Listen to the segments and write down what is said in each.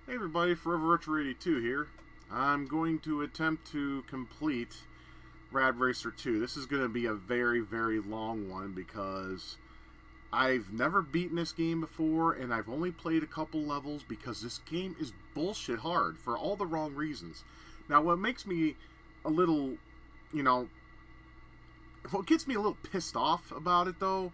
Hey everybody, Forever Retro 82 here. I'm going to attempt to complete Rad Racer 2. This is going to be a very, very long one because I've never beaten this game before and I've only played a couple levels because this game is bullshit hard for all the wrong reasons. Now, what makes me a little, what gets me a little pissed off about it though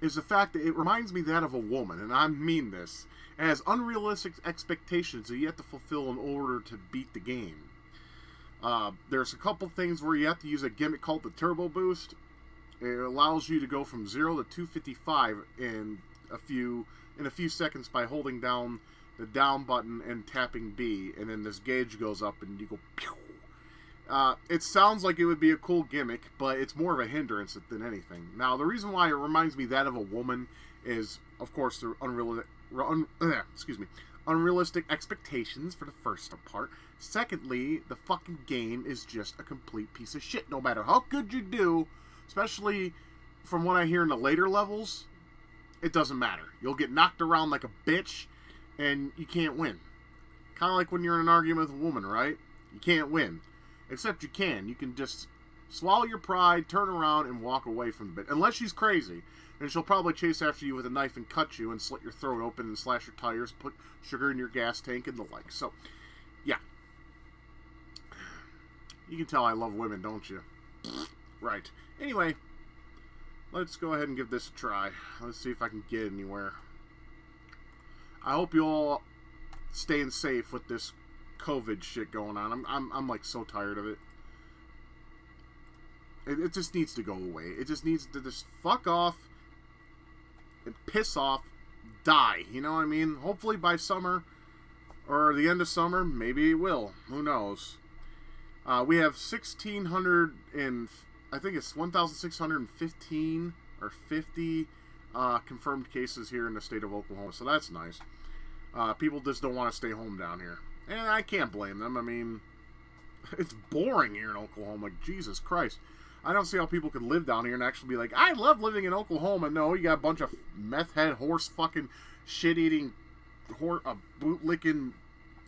is the fact that it reminds me that of a woman, and I mean this. It has unrealistic expectations that you have to fulfill in order to beat the game. There's a couple things where you have to use a gimmick called the Turbo Boost. It allows you to go from 0 to 255 in a few seconds by holding down the down button and tapping B, and then this gauge goes up and you go pew. It sounds like it would be a cool gimmick, but it's more of a hindrance than anything. Now, the reason why it reminds me that of a woman is, of course, the unrealistic expectations for the first part. Secondly, the fucking game is just a complete piece of shit. No matter how good you do, especially from what I hear in the later levels, it doesn't matter. You'll get knocked around like a bitch, and you can't win. Kind of like when you're in an argument with a woman, right? You can't win. Except you can. You can just swallow your pride, turn around, and walk away from the bit. Unless she's crazy. And she'll probably chase after you with a knife and cut you and slit your throat open and slash your tires, put sugar in your gas tank and the like. So, yeah. You can tell I love women, don't you? Right. Anyway, let's go ahead and give this a try. Let's see if I can get anywhere. I hope you all staying safe with this COVID shit going on. I'm like so tired of it. It just needs to go away. It just needs to just fuck off and piss off, die. You know what I mean? Hopefully by summer or the end of summer, maybe it will. Who knows? We have 1,600 and I think it's 1,615 or 50 confirmed cases here in the state of Oklahoma. So that's nice. People just don't want to stay home down here. And I can't blame them. I mean, it's boring here in Oklahoma. Jesus Christ. I don't see how people could live down here and actually be like, I love living in Oklahoma. No, you got a bunch of meth head, horse fucking, shit-eating, boot-licking,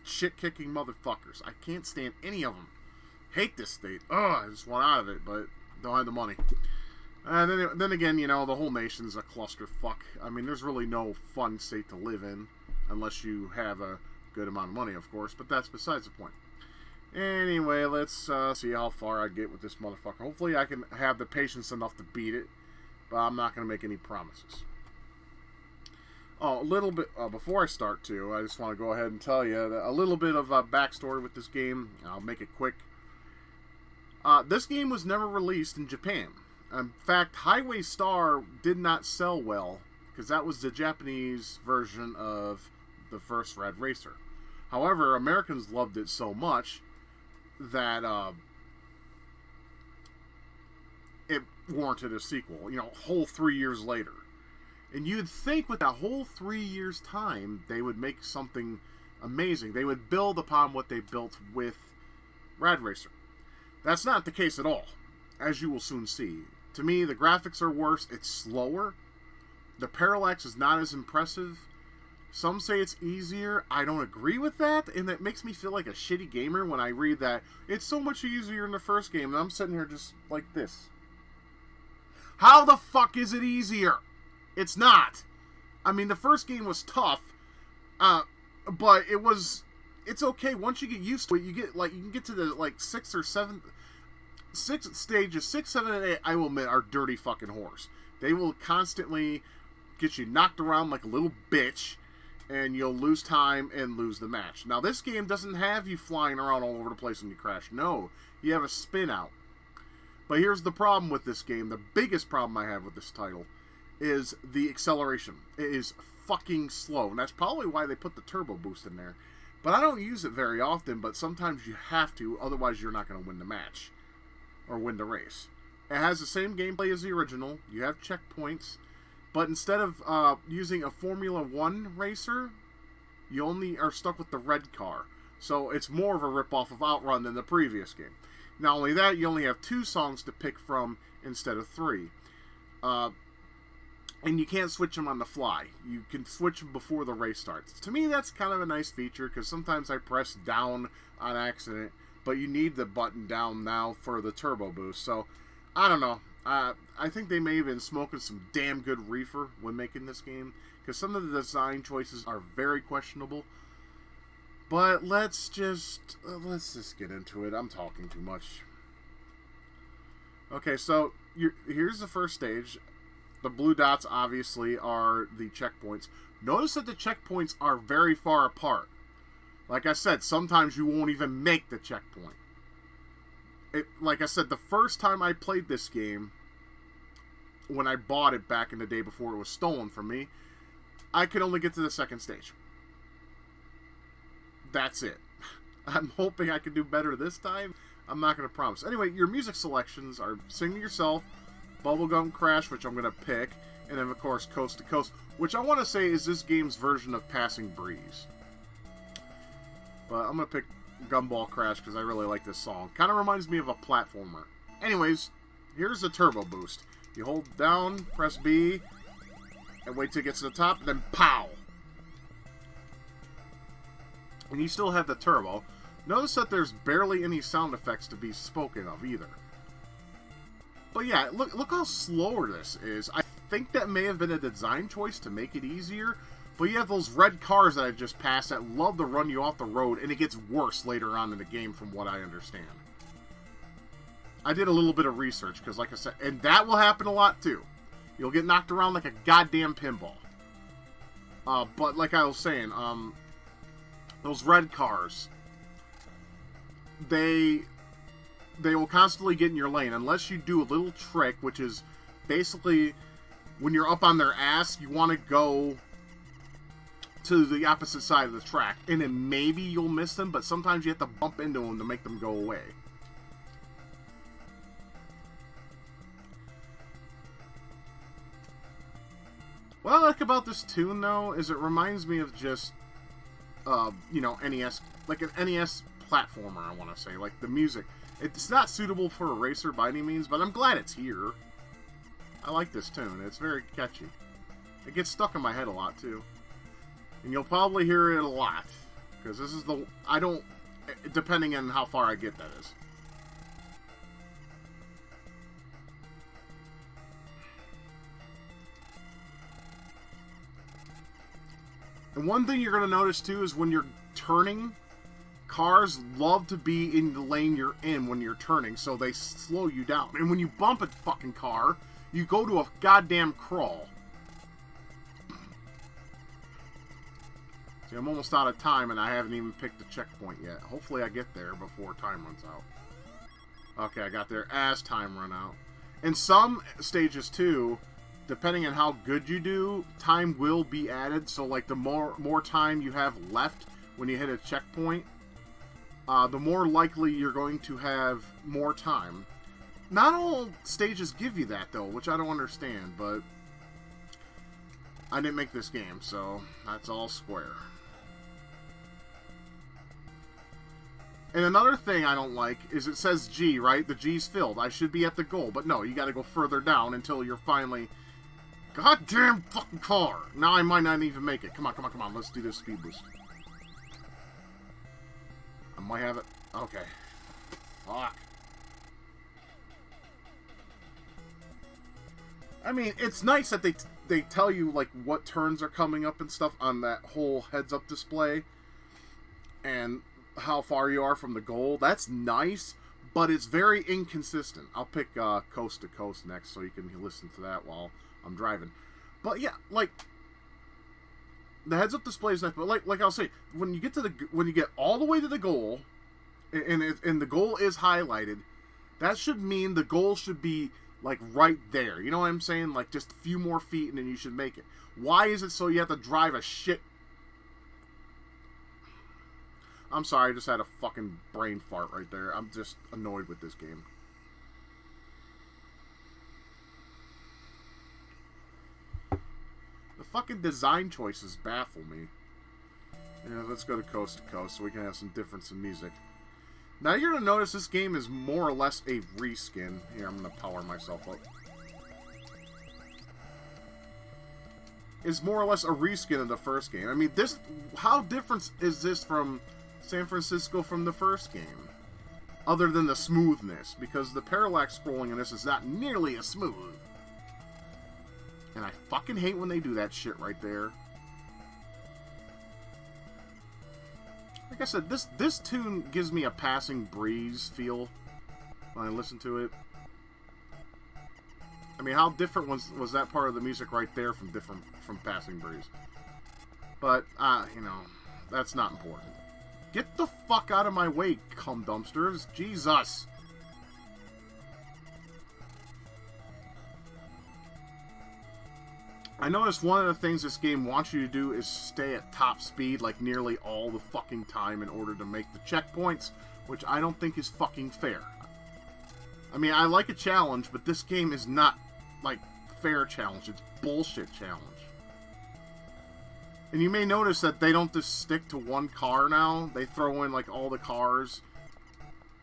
shit-kicking motherfuckers. I can't stand any of them. Hate this state. Ugh, I just want out of it, but don't have the money. And then again, the whole nation's a clusterfuck. I mean, there's really no fun state to live in unless you have a good amount of money, of course, but that's besides the point. Anyway, let's see how far I get with this motherfucker. Hopefully I can have the patience enough to beat it, but I'm not going to make any promises. Oh, a little bit, before I start to, I just want to go ahead and tell you a little bit of backstory with this game. I'll make it quick. This game was never released in Japan. In fact, Highway Star did not sell well, because that was the Japanese version of the first Rad Racer. However, Americans loved it so much that it warranted a sequel, a whole 3 years later. And you'd think with that whole 3 years' time, they would make something amazing. They would build upon what they built with Rad Racer. That's not the case at all, as you will soon see. To me, the graphics are worse. It's slower. The parallax is not as impressive. Some say it's easier. I don't agree with that, and that makes me feel like a shitty gamer when I read that it's so much easier in the first game, and I'm sitting here just like this. How the fuck is it easier? It's not. I mean, the first game was tough, but it's okay once you get used to it. You can get to the sixth or seventh stages, 6, 7, and 8. I will admit, are dirty fucking whores. They will constantly get you knocked around like a little bitch, and you'll lose time and lose the match. Now, this game doesn't have you flying around all over the place when you crash. No, you have a spin out. But here's the problem with this game. The biggest problem I have with this title is the acceleration. It is fucking slow, and that's probably why they put the turbo boost in there. But I don't use it very often, but sometimes you have to, otherwise you're not going to win the match or win the race. It has the same gameplay as the original. You have checkpoints. But instead of using a Formula 1 racer, you only are stuck with the red car. So it's more of a ripoff of Outrun than the previous game. Not only that, you only have 2 songs to pick from instead of 3. And you can't switch them on the fly. You can switch them before the race starts. To me, that's kind of a nice feature, because sometimes I press down on accident, but you need the button down now for the turbo boost. So, I don't know. I think they may have been smoking some damn good reefer when making this game, because some of the design choices are very questionable. But let's just get into it. I'm talking too much. Okay, so here's the first stage. The blue dots, obviously, are the checkpoints. Notice that the checkpoints are very far apart. Like I said, sometimes you won't even make the checkpoint. Like I said, the first time I played this game, when I bought it back in the day before it was stolen from me, I could only get to the second stage. That's it. I'm hoping I can do better this time. I'm not going to promise. Anyway, your music selections are Sing to Yourself, Bubblegum Crash, which I'm going to pick, and then, of course, Coast to Coast, which I want to say is this game's version of Passing Breeze. But I'm going to pick Gumball Crash because I really like this song. Kind of reminds me of a platformer. Anyways, here's the turbo boost. You hold down, press B, and wait till it gets to the top, and then pow! And you still have the turbo. Notice that there's barely any sound effects to be spoken of either. But yeah, look how slower this is. I think that may have been a design choice to make it easier. But you have those red cars that I just passed that love to run you off the road, and it gets worse later on in the game from what I understand. I did a little bit of research, because like I said, and that will happen a lot too. You'll get knocked around like a goddamn pinball. But like I was saying, those red cars, they will constantly get in your lane unless you do a little trick, which is basically when you're up on their ass, you want to go to the opposite side of the track, and then maybe you'll miss them, but sometimes you have to bump into them to make them go away. What I like about this tune, though, is it reminds me of just, you know, NES, like an NES platformer, I want to say. Like, the music. It's not suitable for a racer by any means, but I'm glad it's here. I like this tune. It's very catchy. It gets stuck in my head a lot, too. And you'll probably hear it a lot. Because this is the... I don't... Depending on how far I get, that is. And one thing you're going to notice, too, is when you're turning, cars love to be in the lane you're in when you're turning, so they slow you down. And when you bump a fucking car, you go to a goddamn crawl. See, I'm almost out of time, and I haven't even picked the checkpoint yet. Hopefully I get there before time runs out. Okay, I got there as time run out. In some stages, too, depending on how good you do, time will be added. So, like, the more time you have left when you hit a checkpoint, the more likely you're going to have more time. Not all stages give you that, though, which I don't understand, but I didn't make this game, so that's all square. And another thing I don't like is it says G, right? The G's filled. I should be at the goal, but no, you gotta go further down until you're finally... Goddamn fucking car! Now I might not even make it. Come on, come on, come on. Let's do this speed boost. I might have it. Okay. Fuck. I mean, it's nice that they tell you, like, what turns are coming up and stuff on that whole heads-up display. And how far you are from the goal. That's nice, but it's very inconsistent. I'll pick Coast to Coast next so you can listen to that while I'm driving. But yeah, like, the heads-up display is nice, but like I'll say, when you get all the way to the goal, and the goal is highlighted, that should mean the goal should be like right there. You know what I'm saying? Like just a few more feet, and then you should make it. Why is it so you have to drive a shit? I'm sorry, I just had a fucking brain fart right there. I'm just annoyed with this game. The fucking design choices baffle me. Yeah, let's go to Coast so we can have some difference in music. Now you're going to notice this game is more or less a reskin. Here, I'm going to power myself up. is more or less a reskin of the first game. I mean, this, how different is this from San Francisco from the first game? Other than the smoothness, because the parallax scrolling in this is not nearly as smooth. And I fucking hate when they do that shit right there. Like I said, this tune gives me a Passing Breeze feel when I listen to it. I mean, how different was that part of the music right there from Passing Breeze? But, you know, that's not important. Get the fuck out of my way, cum dumpsters. Jesus. I noticed one of the things this game wants you to do is stay at top speed like nearly all the fucking time in order to make the checkpoints, which I don't think is fucking fair. I mean, I like a challenge, but this game is not, like, fair challenge. It's bullshit challenge. And you may notice that they don't just stick to one car now. They throw in, like, all the cars,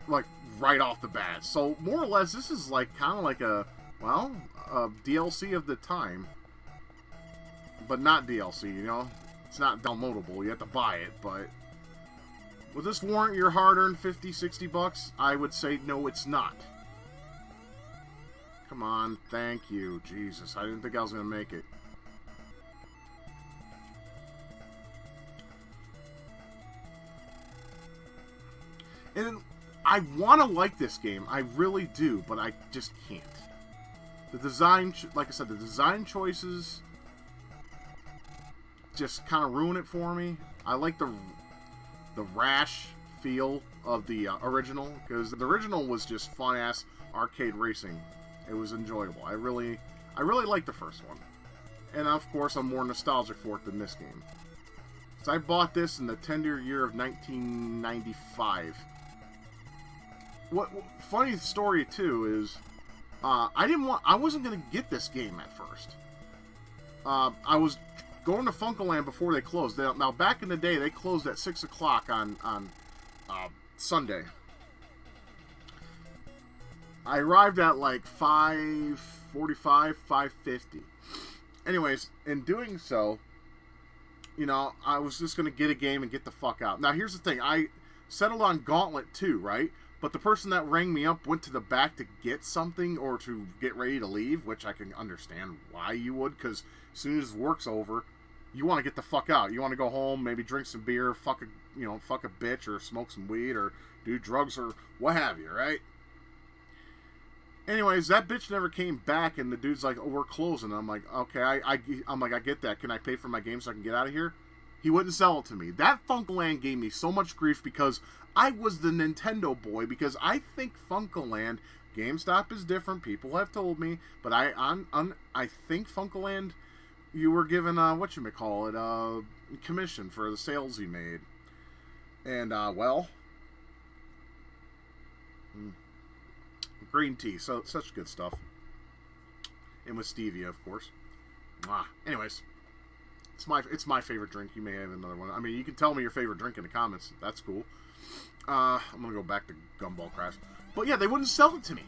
like, right off the bat. So, more or less, this is, like, kind of like a, well, a DLC of the time. But not DLC, you know? It's not downloadable. You have to buy it, but... Would this warrant your hard-earned 50, 60 bucks? I would say no, it's not. Come on, thank you. Jesus, I didn't think I was going to make it. And I want to like this game. I really do, but I just can't. The design, like I said, the design choices just kind of ruin it for me. I like the rash feel of the original, because the original was just fun-ass arcade racing. It was enjoyable. I really liked the first one. And of course, I'm more nostalgic for it than this game. So I bought this in the tender year of 1995. What funny story too is, I wasn't gonna get this game at first. I was going to Funkoland before they closed. Now back in the day, they closed at 6 o'clock on Sunday. I arrived at like 5:45, 5:50. Anyways, in doing so, you know, I was just gonna get a game and get the fuck out. Now here's the thing: I settled on Gauntlet 2, right? But the person that rang me up went to the back to get something or to get ready to leave, which I can understand why you would, because as soon as work's over, you want to get the fuck out. You want to go home, maybe drink some beer, fuck a bitch, or smoke some weed, or do drugs, or what have you, right? Anyways, that bitch never came back, and the dude's like, "Oh, we're closing." I'm like, "Okay, I'm like, I get that. Can I pay for my game so I can get out of here?" He wouldn't sell it to me. That Funkoland gave me so much grief because I was the Nintendo boy, because I think Funkoland, GameStop is different. People have told me, but I think Funkoland, you were given commission for the sales you made, and green tea, so such good stuff, and with stevia, of course. Anyways. It's my favorite drink. You may have another one. I mean, you can tell me your favorite drink in the comments. That's cool. I'm going to go back to Gumball Crash. But yeah, they wouldn't sell it to me.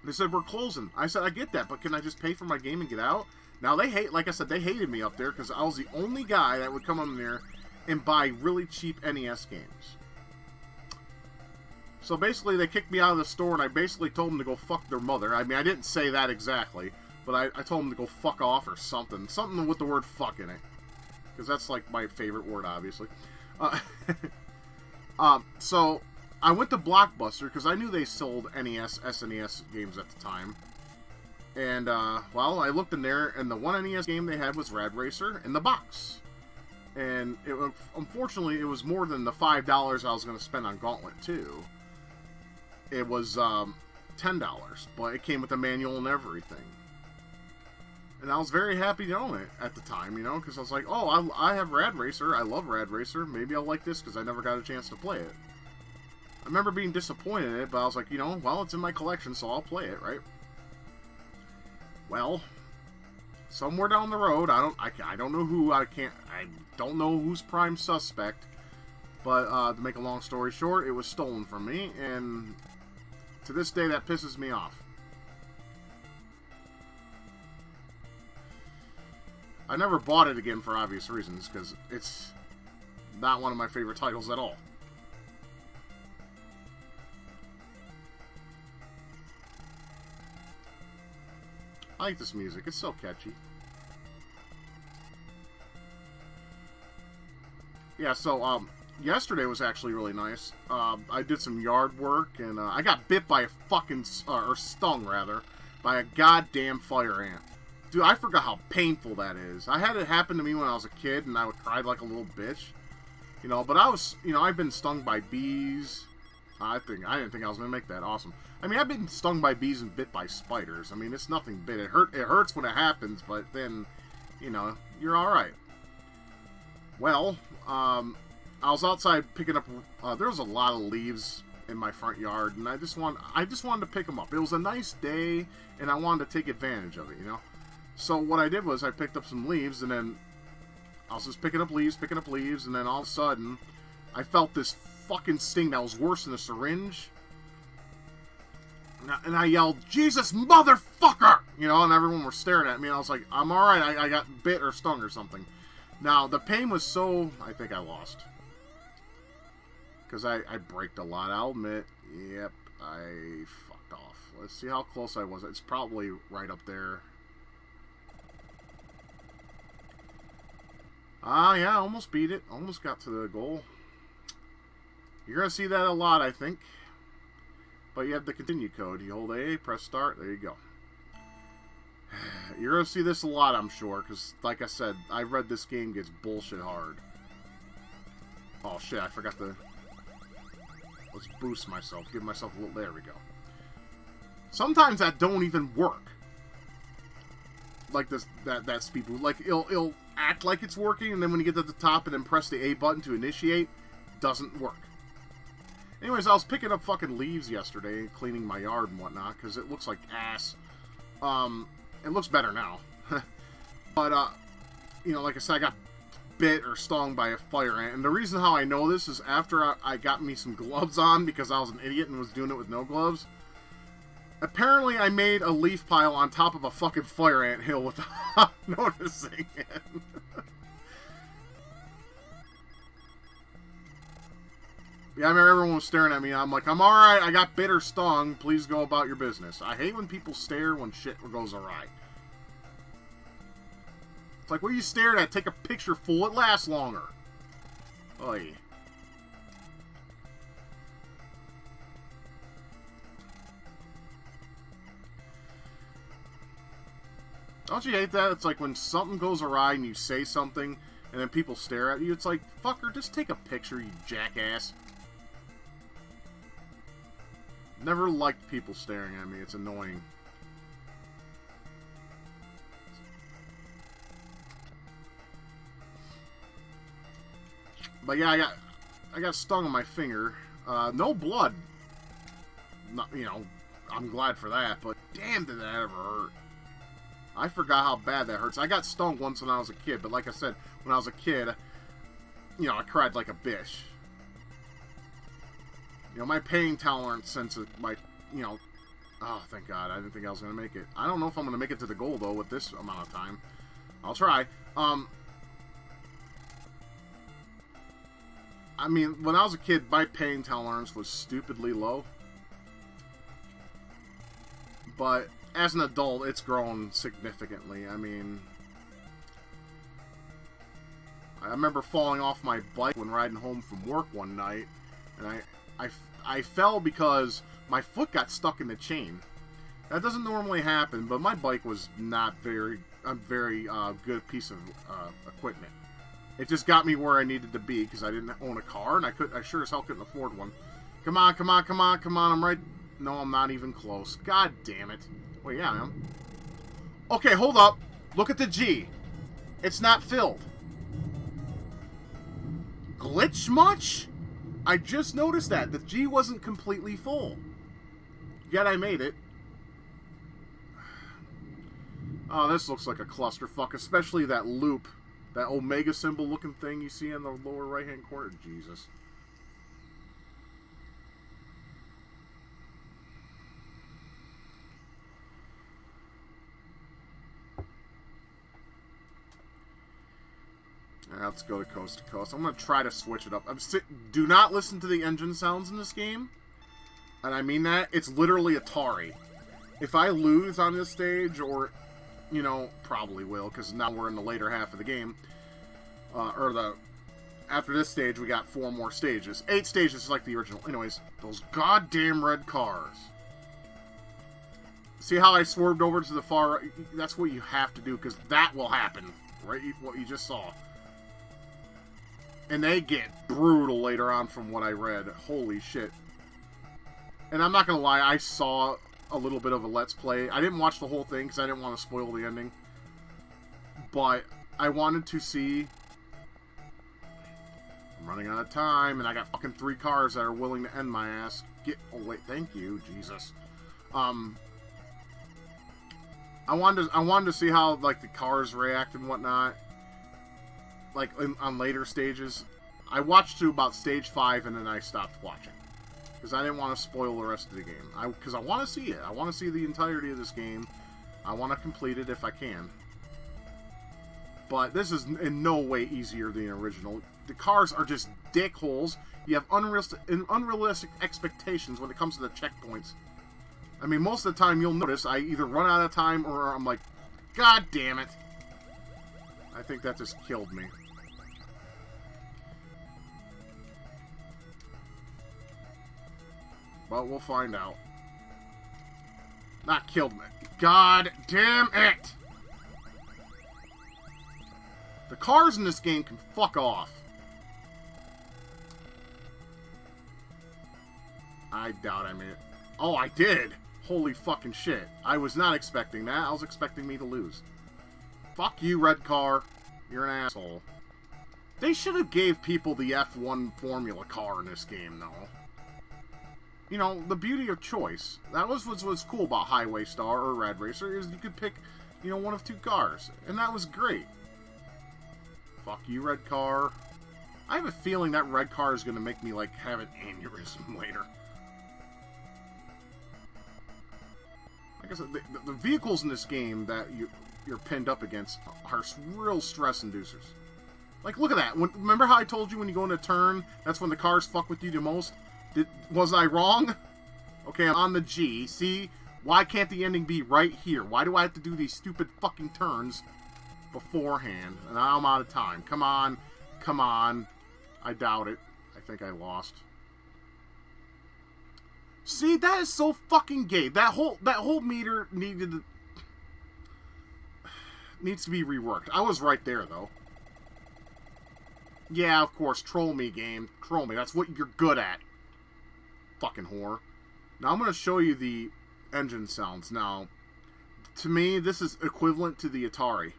They said, we're closing. I said, I get that, but can I just pay for my game and get out? Now, like I said, they hated me up there because I was the only guy that would come in there and buy really cheap NES games. So basically, they kicked me out of the store, and I basically told them to go fuck their mother. I mean, I didn't say that exactly. But I told him to go fuck off or something. Something with the word fuck in it. Because that's like my favorite word, obviously. So I went to Blockbuster because I knew they sold NES, SNES games at the time. And, well, I looked in there, and the one NES game they had was Rad Racer in the box. And unfortunately, it was more than the $5 I was going to spend on Gauntlet 2. It was $10, but it came with a manual and everything. And I was very happy to own it at the time, you know, because I was like, oh, I have Rad Racer. I love Rad Racer. Maybe I'll like this because I never got a chance to play it. I remember being disappointed in it, but I was like, you know, well, it's in my collection, so I'll play it, right? Well, somewhere down the road, I don't know who, I don't know who's prime suspect, but to make a long story short, it was stolen from me, and to this day, that pisses me off. I never bought it again for obvious reasons, because it's not one of my favorite titles at all. I like this music. It's so catchy. Yeah, so, yesterday was actually really nice. I did some yard work, and I got bit by a fucking, or stung, rather, by a goddamn fire ant. Dude, I forgot how painful that is. I had it happen to me when I was a kid, and I would cry like a little bitch. You know, but I was, you know, I've been stung by bees. I didn't think I was going to make that awesome. I mean, I've been stung by bees and bit by spiders. I mean, it's nothing bit. It hurts when it happens, but then, you know, you're alright. Well, I was outside picking up, there was a lot of leaves in my front yard, and I just wanted to pick them up. It was a nice day, and I wanted to take advantage of it, you know? So what I did was I picked up some leaves, and then I was just picking up leaves, and then all of a sudden, I felt this fucking sting that was worse than a syringe. And I yelled, "Jesus, motherfucker!" You know, and everyone was staring at me. And I was like, I'm alright, I got bit or stung or something. Now, the pain was so... I think I lost. Because I braked a lot, I'll admit. Yep, I fucked off. Let's see how close I was. It's probably right up there. Yeah, almost beat it. Almost got to the goal. You're going to see that a lot, I think. But you have the continue code. You hold A, press start, there you go. You're going to see this a lot, I'm sure, because, like I said, I read this game gets bullshit hard. Oh, shit, I forgot to... Let's boost myself, give myself a little... There we go. Sometimes that don't even work. Like this, that speed boost. Like, it'll act like it's working, and then when you get to the top and then press the A button to initiate, doesn't work. Anyways, I was picking up fucking leaves yesterday, cleaning my yard and whatnot, because it looks like ass. It looks better now. But, you know, like I said, I got bit or stung by a fire ant. And the reason how I know this is after I got me some gloves on, because I was an idiot and was doing it with no gloves. Apparently, I made a leaf pile on top of a fucking fire ant hill without noticing it. Yeah, I remember everyone was staring at me. I'm like, I'm alright, I got bit or stung. Please go about your business. I hate when people stare when shit goes awry. It's like, what are you staring at? Take a picture, fool. It lasts longer. Oy. Don't you hate that? It's like when something goes awry and you say something and then people stare at you. It's like, fucker, just take a picture, you jackass. Never liked people staring at me. It's annoying. But yeah, I got stung on my finger. No blood. Not, you know, I'm glad for that, but damn did that ever hurt. I forgot how bad that hurts. I got stung once when I was a kid, but like I said, when I was a kid, you know, I cried like a bitch. You know, my pain tolerance since my, you know... Oh, thank God. I didn't think I was going to make it. I don't know if I'm going to make it to the goal, though, with this amount of time. I'll try. I mean, when I was a kid, my pain tolerance was stupidly low. But as an adult, it's grown significantly. I mean... I remember falling off my bike when riding home from work one night, and I fell because my foot got stuck in the chain. That doesn't normally happen, but my bike was not a very good piece of equipment. It just got me where I needed to be because I didn't own a car, and I sure as hell couldn't afford one. Come on, come on, come on, come on, I'm right... No, I'm not even close. God damn it. Well, yeah, I am. Okay, hold up. Look at the G. It's not filled. Glitch much? I just noticed that. The G wasn't completely full. Yet I made it. Oh, this looks like a clusterfuck, especially that loop. That Omega symbol looking thing you see in the lower right hand corner. Jesus. let's go to Coast to Coast. I'm going to try to switch it up. Do not listen to the engine sounds in this game. And I mean that. It's literally Atari. If I lose on this stage, or, you know, probably will, because now we're in the later half of the game. After this stage, we got 4 more stages. 8 stages is like the original. Anyways, those goddamn red cars. See how I swerved over to the far right? That's what you have to do, because that will happen. Right? What you just saw. And they get brutal later on from what I read. Holy shit. And I'm not going to lie, I saw a little bit of a Let's Play. I didn't watch the whole thing, because I didn't want to spoil the ending. But I wanted to see... I'm running out of time, and I got fucking 3 cars that are willing to end my ass. Oh, wait, thank you, Jesus. I wanted to see how, like, the cars react and whatnot. Like, on later stages. I watched to about stage 5, and then I stopped watching. Because I didn't want to spoil the rest of the game. Because I want to see it. I want to see the entirety of this game. I want to complete it if I can. But this is in no way easier than the original. The cars are just dickholes. You have unrealistic expectations when it comes to the checkpoints. I mean, most of the time you'll notice I either run out of time or I'm like, God damn it. I think that just killed me. But we'll find out. Not killed me. God damn it! The cars in this game can fuck off. I doubt I made it. Oh, I did! Holy fucking shit. I was not expecting that. I was expecting me to lose. Fuck you, red car. You're an asshole. They should have gave people the F1 Formula car in this game, though. You know, the beauty of choice. That was what's cool about Highway Star or Rad Racer, is you could pick, you know, one of 2 cars. And that was great. Fuck you, red car. I have a feeling that red car is going to make me, like, have an aneurysm later. Like I said, the vehicles in this game that you're pinned up against are real stress inducers. Like, look at that. Remember how I told you when you go in a turn, that's when the cars fuck with you the most? Was I wrong? Okay, I'm on the G. See? Why can't the ending be right here? Why do I have to do these stupid fucking turns beforehand? And now I'm out of time. Come on. Come on. I doubt it. I think I lost. See, that is so fucking gay. That whole meter needs to be reworked. I was right there, though. Yeah, of course. Troll me, game. Troll me. That's what you're good at. Fucking whore. Now, I'm going to show you the engine sounds. Now, to me, this is equivalent to the Atari.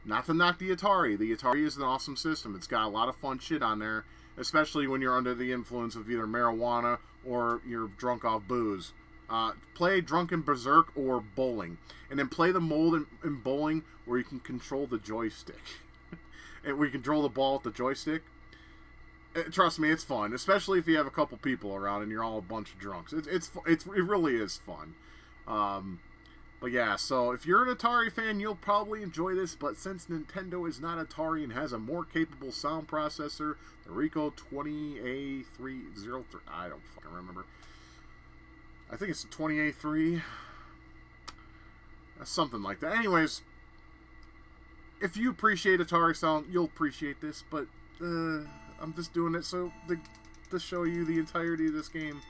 Not to knock the Atari. The Atari is an awesome system. It's got a lot of fun shit on there, especially when you're under the influence of either marijuana or you're drunk off booze. Play Drunken Berserk or Bowling. And then play the mode in Bowling where you can control the joystick. And where you control the ball with the joystick. Trust me, it's fun. Especially if you have a couple people around and you're all a bunch of drunks. It really is fun. But yeah, so if you're an Atari fan, you'll probably enjoy this. But since Nintendo is not Atari and has a more capable sound processor, the Rico 20A303, I don't fucking remember. I think it's the 20A3. Something like that. Anyways, if you appreciate Atari sound, you'll appreciate this. But I'm just doing it so to show you the entirety of this game.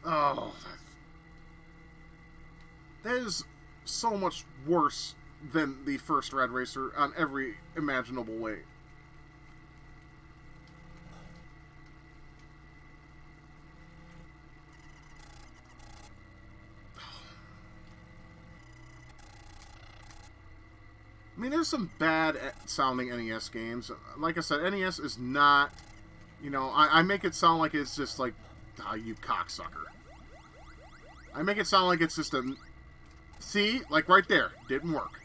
Oh, that is so much worse than the first Rad Racer on every imaginable way. I mean, there's some bad sounding NES games. Like I said, NES is not, you know, I make it sound like it's just like, you cocksucker. I make it sound like it's just a... See? Like right there. Didn't work.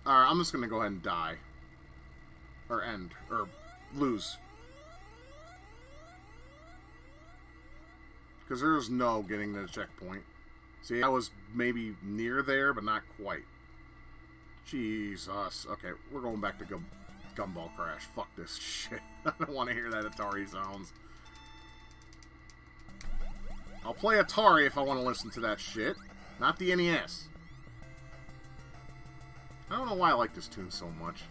Alright, I'm just going to go ahead and die. Or end. Or lose. Because there's no getting to the checkpoint. See, I was maybe near there, but not quite. Jesus. Okay, we're going back to Gumball Crash. Fuck this shit. I don't want to hear that Atari sounds. I'll play Atari if I want to listen to that shit. Not the NES. I don't know why I like this tune so much.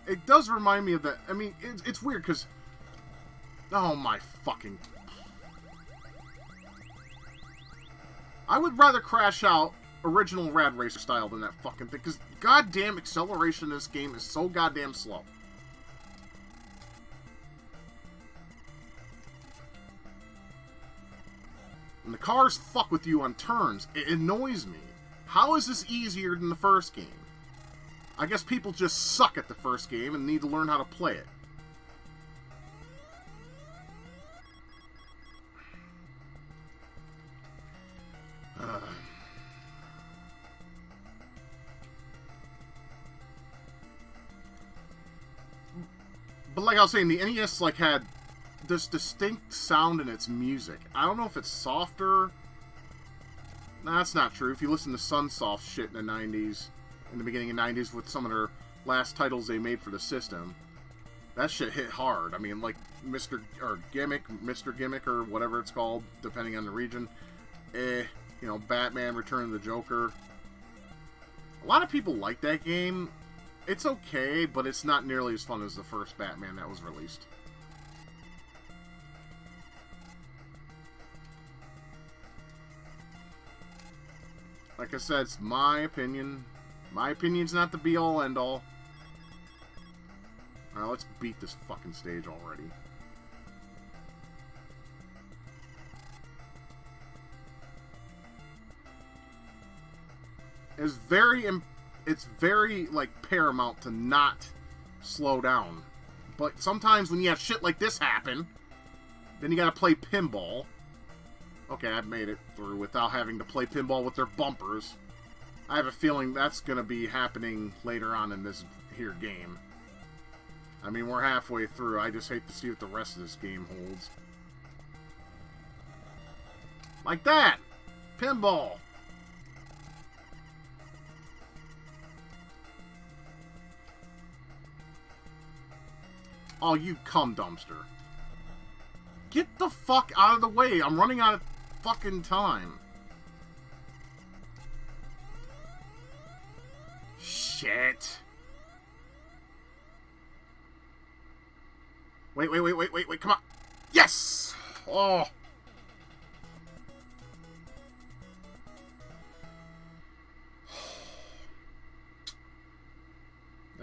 It does remind me of that. I mean, it's weird because... Oh my fucking... I would rather Crash Out original Rad Racer style than that fucking thing. Because goddamn acceleration in this game is so goddamn slow. And the cars fuck with you on turns. It annoys me. How is this easier than the first game? I guess people just suck at the first game and need to learn how to play it. But like I was saying, the NES like had this distinct sound in its music. I don't know if it's softer. Nah, that's not true. If you listen to Sunsoft shit in the 90s, in the beginning of the 90s with some of their last titles they made for the system, that shit hit hard. I mean, like Mr. Gimmick, or whatever it's called, depending on the region. You know, Batman, Return of the Joker. A lot of people like that game. It's okay, but it's not nearly as fun as the first Batman that was released. Like I said, it's my opinion. My opinion's not the be-all, end-all. Alright, let's beat this fucking stage already. It's very, like, paramount to not slow down. But sometimes when you have shit like this happen, then you gotta play pinball. Okay, I've made it through without having to play pinball with their bumpers. I have a feeling that's gonna be happening later on in this here game. I mean, we're halfway through. I just hate to see what the rest of this game holds. Like that! Pinball! Oh, you cum dumpster. Get the fuck out of the way. I'm running out of fucking time. Shit. Wait, come on. Yes! Oh.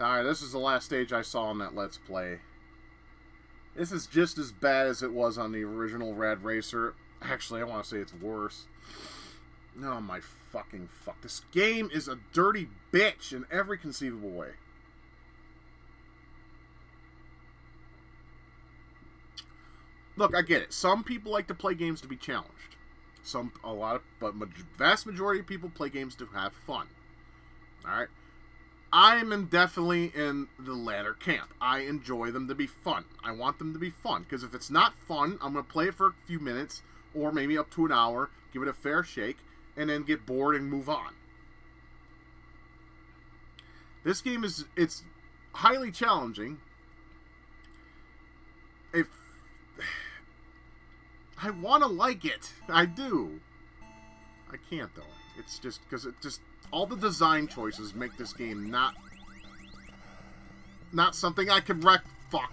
Alright, this is the last stage I saw on that Let's Play. This is just as bad as it was on the original Rad Racer. Actually, I want to say it's worse. Oh my fucking fuck. This game is a dirty bitch in every conceivable way. Look, I get it. Some people like to play games to be challenged. But vast majority of people play games to have fun. Alright? I'm definitely in the latter camp. I enjoy them to be fun. I want them to be fun. Because if it's not fun, I'm going to play it for a few minutes, or maybe up to an hour, give it a fair shake, and then get bored and move on. This game it's highly challenging. I want to like it. I do. I can't, though. It's just because all the design choices make this game not something I can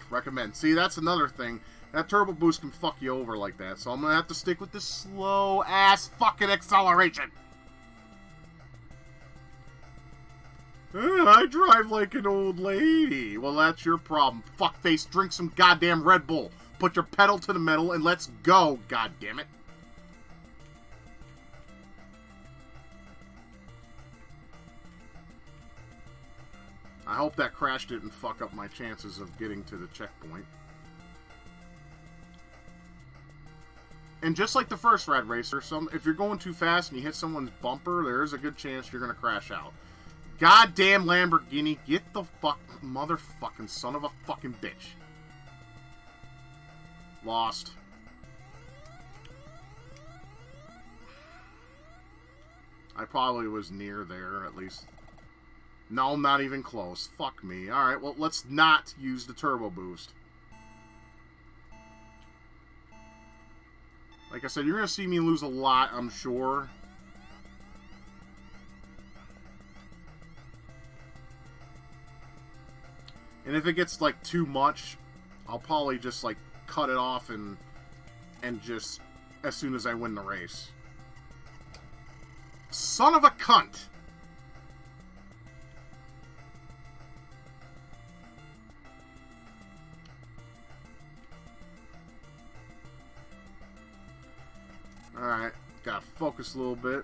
recommend. See, that's another thing. That turbo boost can fuck you over like that, so I'm gonna have to stick with this slow ass fucking acceleration. I drive like an old lady. Well, that's your problem. Fuckface, drink some goddamn Red Bull. Put your pedal to the metal and let's go, goddammit. I hope that crash didn't fuck up my chances of getting to the checkpoint. And just like the first Rad Racer, if you're going too fast and you hit someone's bumper, there is a good chance you're going to crash out. Goddamn Lamborghini, get the fuck, motherfucking son of a fucking bitch. Lost. I probably was near there, at least. No, not even close. Fuck me. Alright, well, let's not use the turbo boost. Like I said, you're going to see me lose a lot, I'm sure. And if it gets, like, too much, I'll probably just, like, cut it off and just, as soon as I win the race. Son of a cunt! Alright, gotta focus a little bit.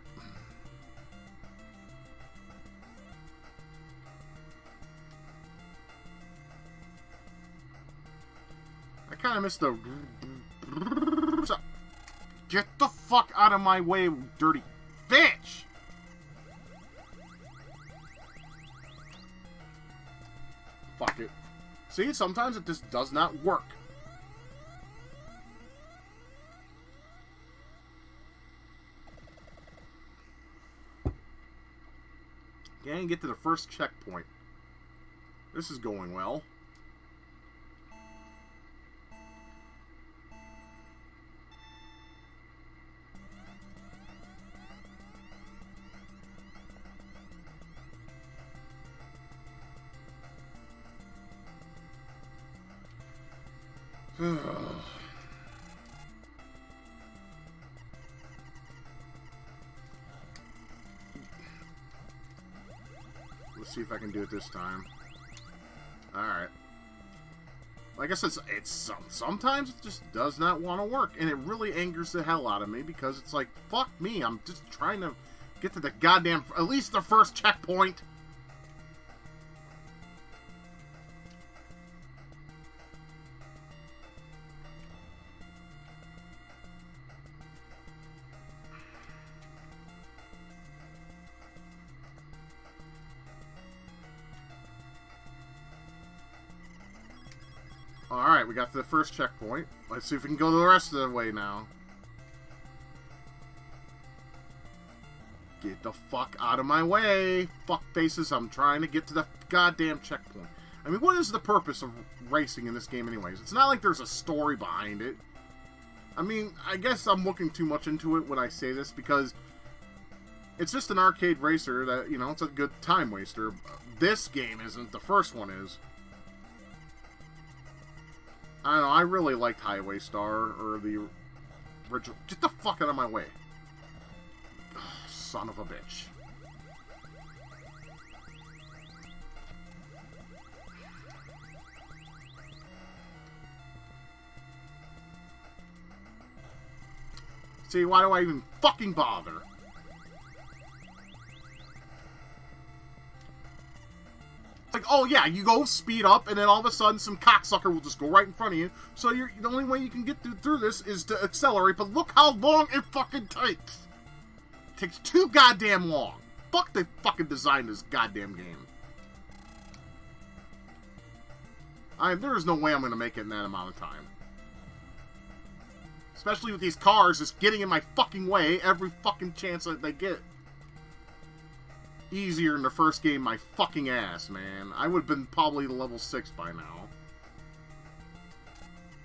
I kind of missed the... Get the fuck out of my way, dirty bitch! Fuck it. See, sometimes it just does not work. Can't get to the first checkpoint. This is going well. Let's see if I can do it this time. Alright. Like I said, sometimes it just does not want to work, and it really angers the hell out of me, because it's like, fuck me, I'm just trying to get to the goddamn, at least the first checkpoint. Alright, we got to the first checkpoint. Let's see if we can go the rest of the way now. Get the fuck out of my way, fuck faces. I'm trying to get to the goddamn checkpoint. I mean, what is the purpose of racing in this game anyways? It's not like there's a story behind it. I mean, I guess I'm looking too much into it when I say this, because it's just an arcade racer that, you know, it's a good time waster. This game isn't. The first one is. I don't know, I really liked Highway Star, or the original. Get the fuck out of my way. Ugh, son of a bitch. See, why do I even fucking bother? Like, oh yeah, you go speed up, and then all of a sudden some cocksucker will just go right in front of you. So the only way you can get through this is to accelerate, but look how long it fucking takes. It takes too goddamn long. Fuck, they fucking designed this goddamn game. There is no way I'm going to make it in that amount of time. Especially with these cars just getting in my fucking way every fucking chance that they get. Easier in the first game, my fucking ass, man. I would have been probably level 6 by now.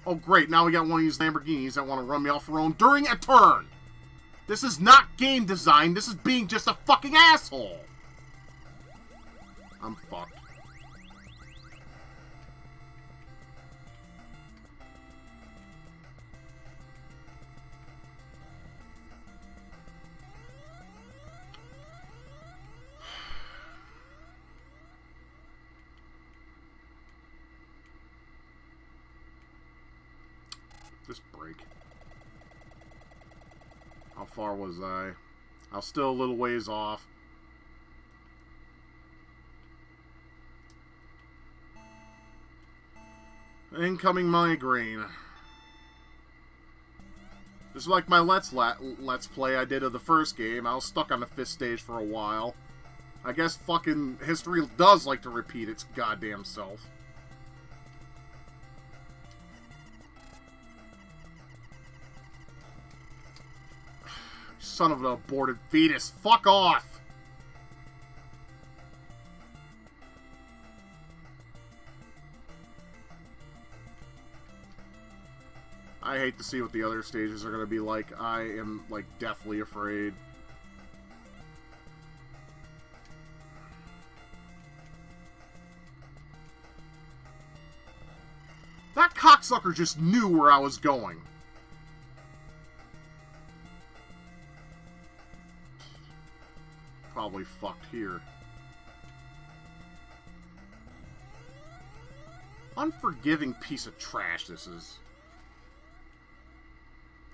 Oh, great. Now we got one of these Lamborghinis that want to run me off the road during a turn. This is not game design. This is being just a fucking asshole. I'm fucked. Just break. How far was I? I was still a little ways off. Incoming migraine. This is like my Let's Play I did of the first game. I was stuck on the 5th stage for a while. I guess fucking history does like to repeat its goddamn self. son of an aborted fetus. Fuck off! I hate to see what the other stages are going to be like. I am, like, deathly afraid. That cocksucker just knew where I was going. Probably fucked here. Unforgiving piece of trash this is.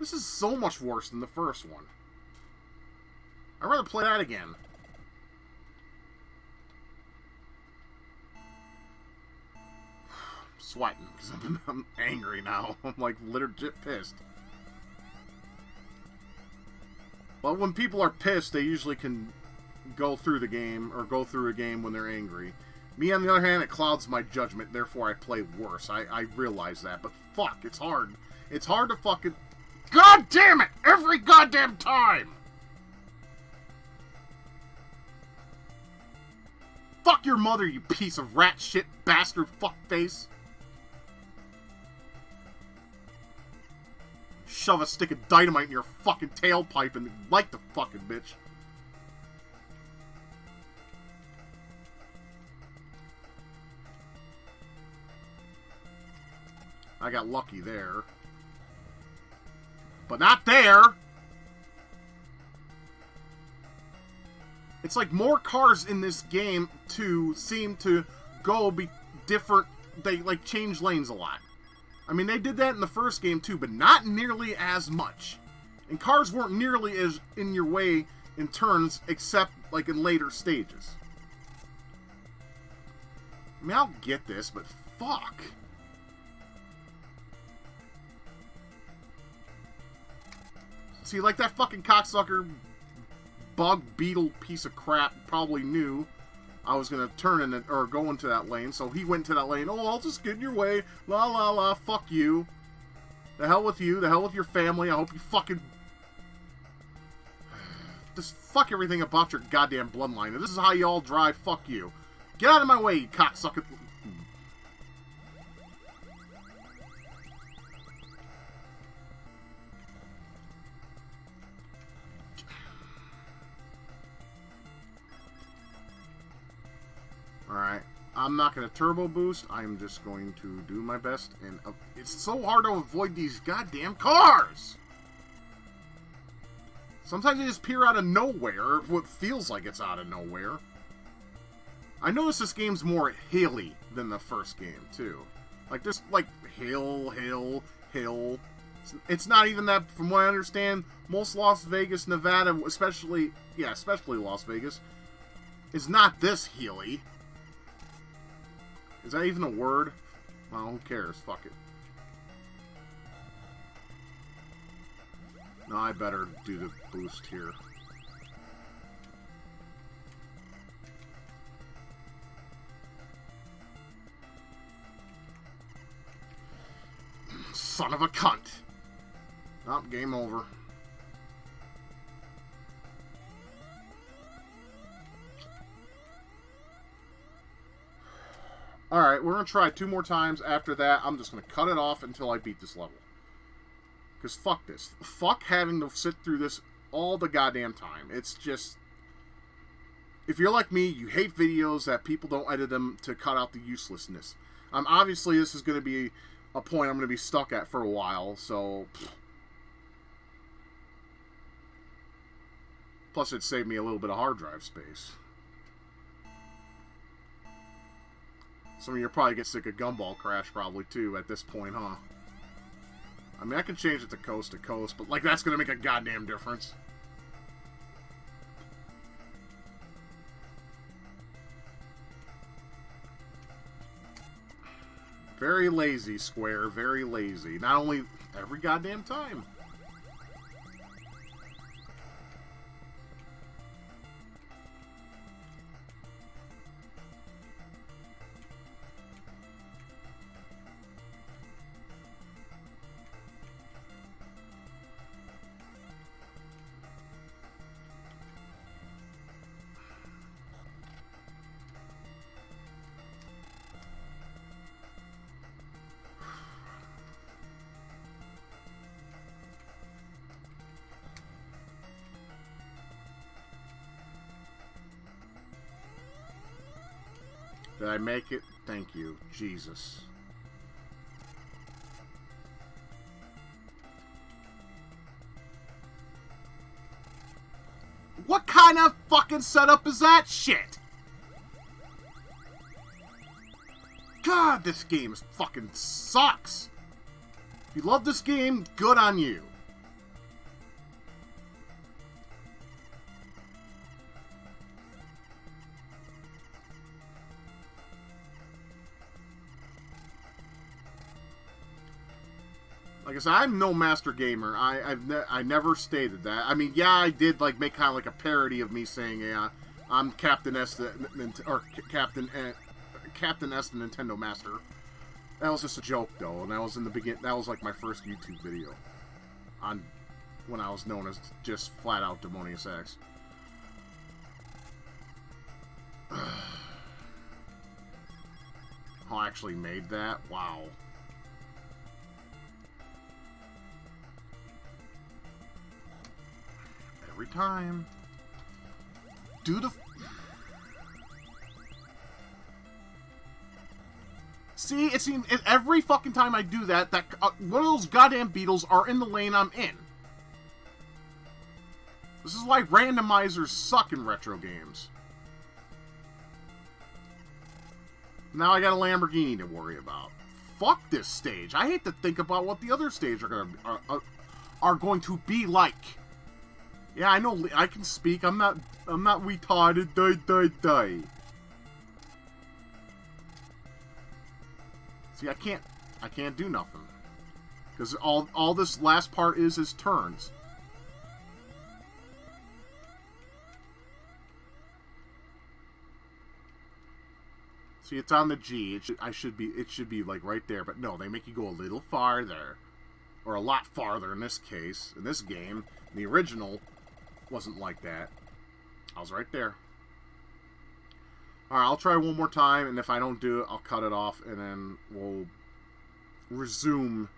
This is so much worse than the first one. I'd rather play that again. I'm sweating because I'm angry now. I'm like legit pissed. But when people are pissed, they usually can go through the game, or go through a game when they're angry. Me, on the other hand, it clouds my judgment, therefore I play worse. I realize that, but fuck, it's hard. It's hard to fucking... God damn it! Every goddamn time! Fuck your mother, you piece of rat shit bastard fuckface! Shove a stick of dynamite in your fucking tailpipe and light the fucking bitch. I got lucky there. But not there! It's like more cars in this game, too, seem to be different. They, like, change lanes a lot. I mean, they did that in the first game, too, but not nearly as much. And cars weren't nearly as in your way in turns, except, like, in later stages. I mean, I'll get this, but fuck. See, like that fucking cocksucker bug beetle piece of crap probably knew I was gonna turn in it, or go into that lane, so he went to that lane. Oh, I'll just get in your way. La la la, fuck you. The hell with you, the hell with your family. I hope you fucking... Just fuck everything about your goddamn bloodline. If this is how you all drive, fuck you. Get out of my way, you cocksucker. Alright, I'm not going to turbo boost. I'm just going to do my best. And it's so hard to avoid these goddamn cars! Sometimes they just appear out of nowhere, what feels like it's out of nowhere. I notice this game's more hilly than the first game, too. Like, there's, like, hill. It's not even that, from what I understand, most Las Vegas, Nevada, especially Las Vegas, is not this hilly. Is that even a word? Well, who cares? Fuck it. No, I better do the boost here. Son of a cunt. Oh, game over. Alright, we're going to try 2 more times. After that, I'm just going to cut it off until I beat this level. Because fuck this. Fuck having to sit through this all the goddamn time. It's just... If you're like me, you hate videos that people don't edit them to cut out the uselessness. Obviously, this is going to be a point I'm going to be stuck at for a while, so... Plus, it'd save me a little bit of hard drive space. Some of you probably get sick of Gumball Crash probably too at this point, huh? I mean, I can change it to coast, but like that's gonna make a goddamn difference. Very lazy, Square. Very lazy. Not only every goddamn time. Did I make it? Thank you. Jesus. What kind of fucking setup is that shit? God, this game fucking sucks. If you love this game, good on you. Like I said, I'm no master gamer. I never stated that. I mean, yeah, I did like make kind of like a parody of me saying, "Yeah, I'm Captain S, or Captain S, the Nintendo Master." That was just a joke, though, and that was in the beginning. That was like my first YouTube video on when I was known as just flat out Demonius X. Oh, I actually made that? Wow. Every time. Do the... See, it seems every fucking time I do that, one of those goddamn beetles are in the lane I'm in. This is why randomizers suck in retro games. Now I got a Lamborghini to worry about. Fuck this stage. I hate to think about what the other stages are going to be like. Yeah, I know I can speak. I'm not retarded. Die. See, I can't do nothing. Because all this last part is turns. See, it's on the G. It should be like right there, but no, they make you go a little farther. Or a lot farther in this case. In this game, the original wasn't like that. I was right there. Alright, I'll try one more time, and if I don't do it, I'll cut it off, and then we'll resume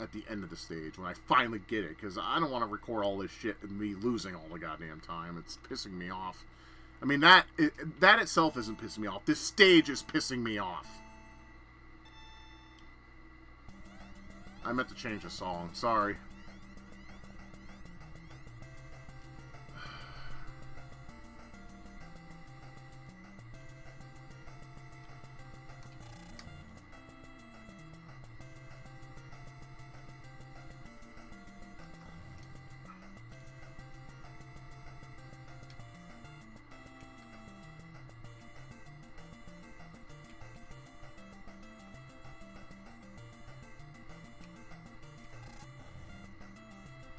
at the end of the stage, when I finally get it, because I don't want to record all this shit and me losing all the goddamn time. It's pissing me off. I mean, that itself isn't pissing me off. This stage is pissing me off. I meant to change the song. Sorry.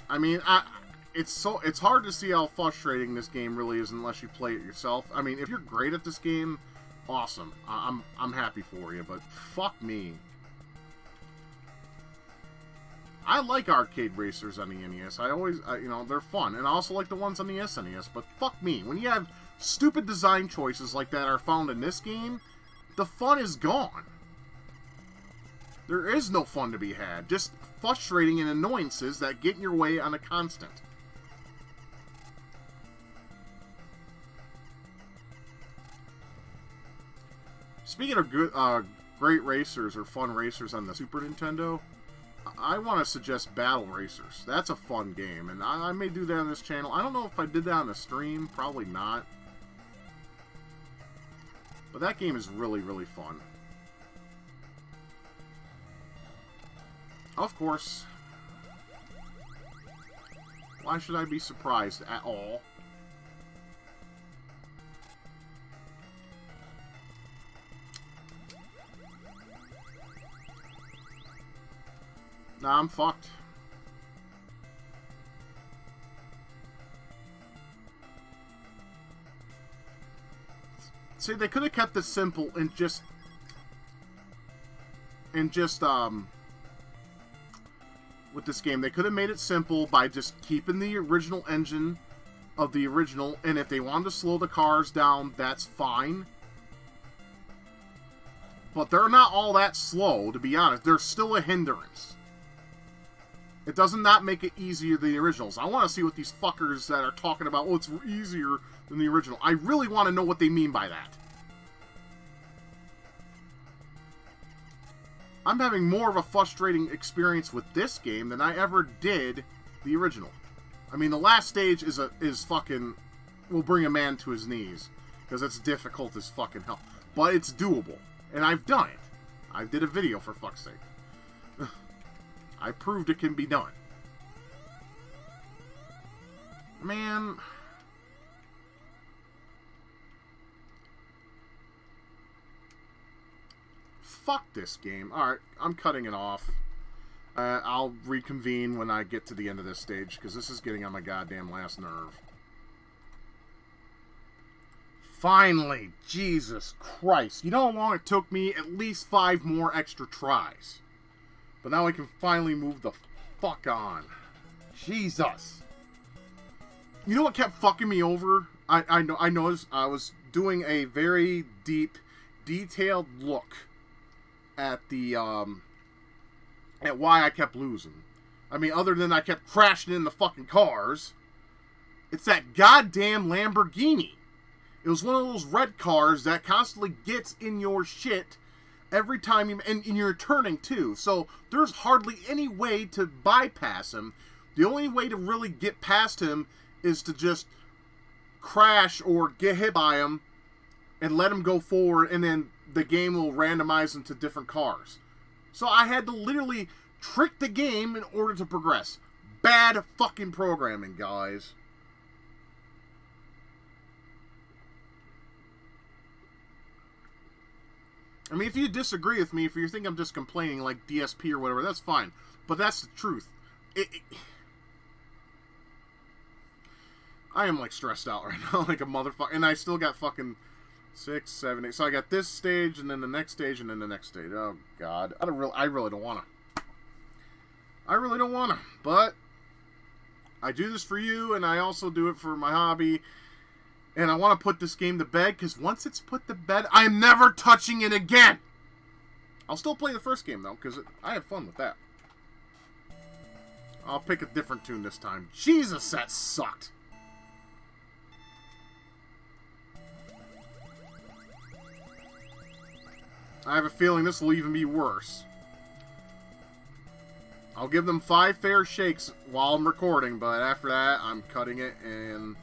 I mean, it's hard to see how frustrating this game really is unless you play it yourself. I mean, if you're great at this game, awesome. I'm happy for you, but fuck me. I like arcade racers on the NES. You know, they're fun, and I also like the ones on the SNES. But fuck me, when you have stupid design choices like that are found in this game, the fun is gone. There is no fun to be had. Just frustrating and annoyances that get in your way on a constant. Speaking of good, great racers or fun racers on the Super Nintendo, I want to suggest Battle Racers. That's a fun game, and I may do that on this channel. I don't know if I did that on the stream. Probably not. But that game is really, really fun. Of course. Why should I be surprised at all? Nah, I'm fucked. See, they could have kept it simple and just with this game, they could have made it simple by just keeping the original engine of the original, and if they wanted to slow the cars down, that's fine. But they're not all that slow, to be honest. They're still a hindrance. It does not make it easier than the originals. I want to see what these fuckers that are talking about, oh, it's easier than the original. I really want to know what they mean by that. I'm having more of a frustrating experience with this game than I ever did the original. I mean, the last stage is fucking will bring a man to his knees because it's difficult as fucking hell, but it's doable, and I've done it. I did a video, for fuck's sake. I proved it can be done. Man. Fuck this game. Alright, I'm cutting it off. I'll reconvene when I get to the end of this stage, because this is getting on my goddamn last nerve. Finally! Jesus Christ. You know how long it took me? At least 5 more extra tries. But now I can finally move the fuck on. Jesus. You know what kept fucking me over? I noticed I was doing a very deep, detailed look at the, at why I kept losing. I mean, other than I kept crashing in the fucking cars, it's that goddamn Lamborghini. It was one of those red cars that constantly gets in your shit every time you... And you're turning, too. So, there's hardly any way to bypass him. The only way to really get past him is to just crash or get hit by him and let him go forward, and then the game will randomize into different cars. So, I had to literally trick the game in order to progress. Bad fucking programming, guys. I mean, if you disagree with me, if you think I'm just complaining like DSP or whatever, that's fine. But that's the truth. I am, like, stressed out right now, like a motherfucker. And I still got fucking 6, 7, 8. So I got this stage, and then the next stage, and then the next stage. Oh, God. I really don't want to. I really don't want to. But I do this for you, and I also do it for my hobby. And I want to put this game to bed, because once it's put to bed, I'm never touching it again! I'll still play the first game, though, because I had fun with that. I'll pick a different tune this time. Jesus, that sucked! I have a feeling this will even be worse. I'll give them 5 fair shakes while I'm recording, but after that, I'm cutting it, and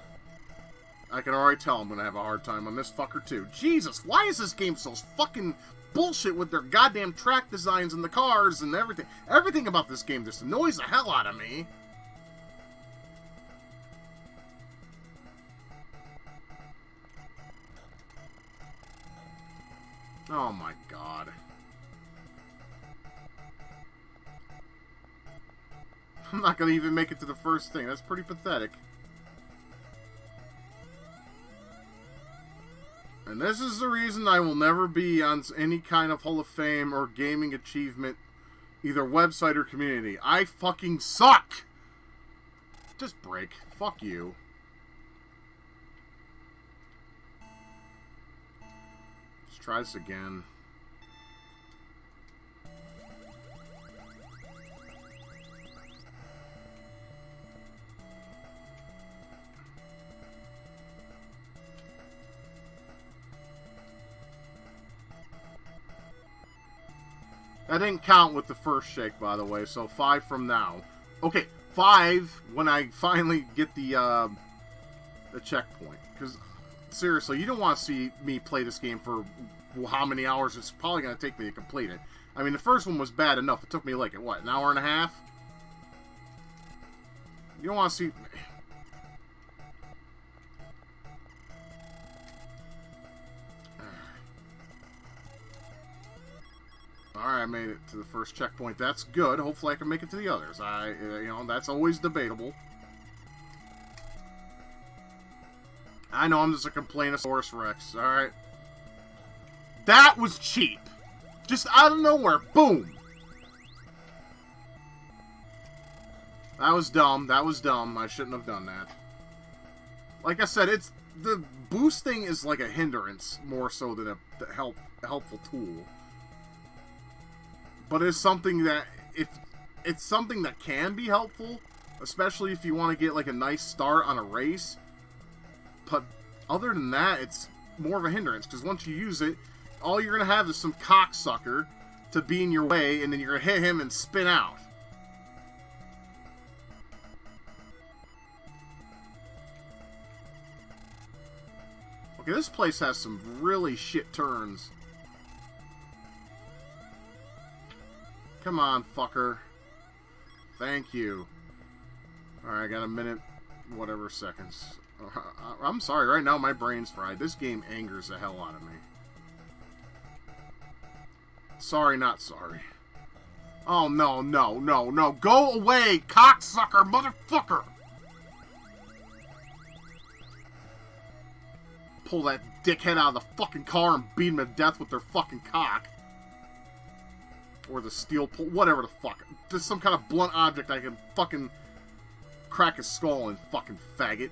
I can already tell I'm going to have a hard time on this fucker, too. Jesus, why is this game so fucking bullshit with their goddamn track designs and the cars and everything? Everything about this game just annoys the hell out of me. Oh my God. I'm not going to even make it to the first thing. That's pretty pathetic. And this is the reason I will never be on any kind of Hall of Fame or gaming achievement, either website or community. I fucking suck! Just break. Fuck you. Let's try this again. That didn't count with the first shake, by the way, so 5 from now. Okay, 5 when I finally get the checkpoint. Because, seriously, you don't want to see me play this game for how many hours it's probably going to take me to complete it. I mean, the first one was bad enough. It took me, like, what, an hour and a half? You don't want to see... Alright, I made it to the first checkpoint. That's good. Hopefully I can make it to the others. You know, that's always debatable. I know I'm just a complainosaurus Rex. Alright. That was cheap. Just out of nowhere. Boom. That was dumb. That was dumb. I shouldn't have done that. Like I said, it's... The boost thing is like a hindrance more so than a helpful tool. But it's something that, if it's something that can be helpful, especially if you want to get like a nice start on a race. But other than that, it's more of a hindrance, because once you use it, all you're going to have is some cocksucker to be in your way, and then you're going to hit him and spin out. Okay, this place has some really shit turns. Come on, fucker. Thank you. Alright, I got a minute, whatever seconds. I'm sorry, right now my brain's fried. This game angers the hell out of me. Sorry, not sorry. Oh, no, no, no, no. Go away, cocksucker, motherfucker! Pull that dickhead out of the fucking car and beat him to death with their fucking cock. Or the steel pole, whatever the fuck. There's some kind of blunt object I can fucking crack his skull in, fucking faggot.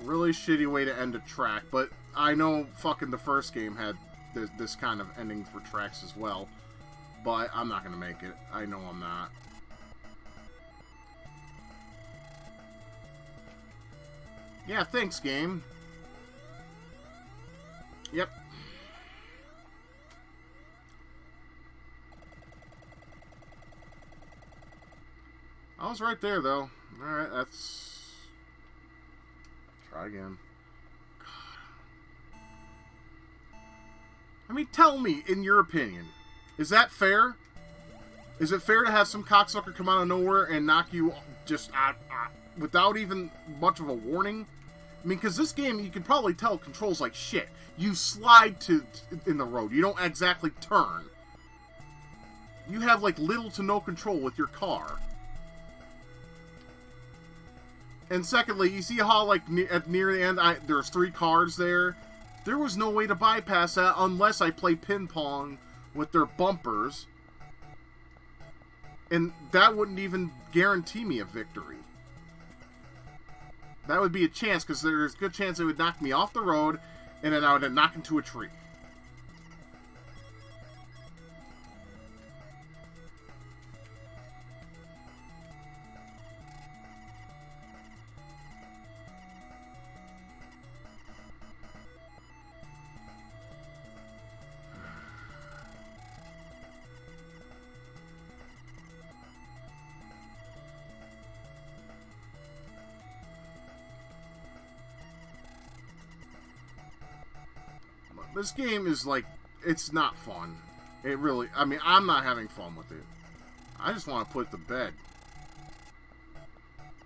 Really shitty way to end a track, but I know fucking the first game had this kind of ending for tracks as well, but I'm not gonna make it. I know I'm not. Yeah, thanks, game. Yep. I was right there, though. Alright, that's... Try again. God. I mean, tell me, in your opinion, is that fair? Is it fair to have some cocksucker come out of nowhere and knock you just out without even much of a warning? I mean, because this game, you can probably tell, controls like shit. You slide in the road. You don't exactly turn. You have, like, little to no control with your car. And secondly, you see how, like, near the end, there's 3 cars there? There was no way to bypass that unless I play ping pong with their bumpers. And that wouldn't even guarantee me a victory. That would be a chance, because there's a good chance it would knock me off the road, and then I would knock into a tree. This game is like, it's not fun. It really, I mean, I'm not having fun with it. I just want to put it to bed.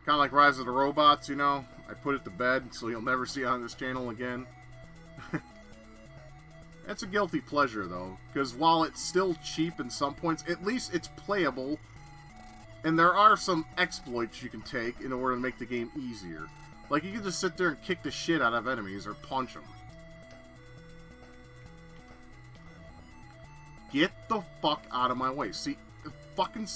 Kind of like Rise of the Robots, you know? I put it to bed, so you'll never see it on this channel again. It's a guilty pleasure, though. Because while it's still cheap in some points, at least it's playable. And there are some exploits you can take in order to make the game easier. Like, you can just sit there and kick the shit out of enemies or punch them. Get the fuck out of my way. See, fucking...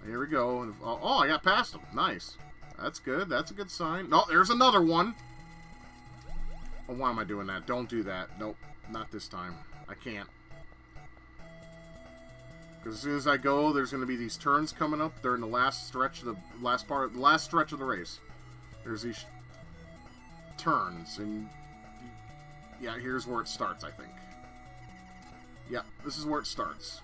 Here we go. Oh, I got past him. Nice. That's good. That's a good sign. No, there's another one. Oh, why am I doing that? Don't do that. Nope. Not this time. I can't. Because as soon as I go, there's going to be these turns coming up. They're in the last stretch of the last stretch of the race. There's these turns, and yeah, here's where it starts, I think. Yeah, this is where it starts.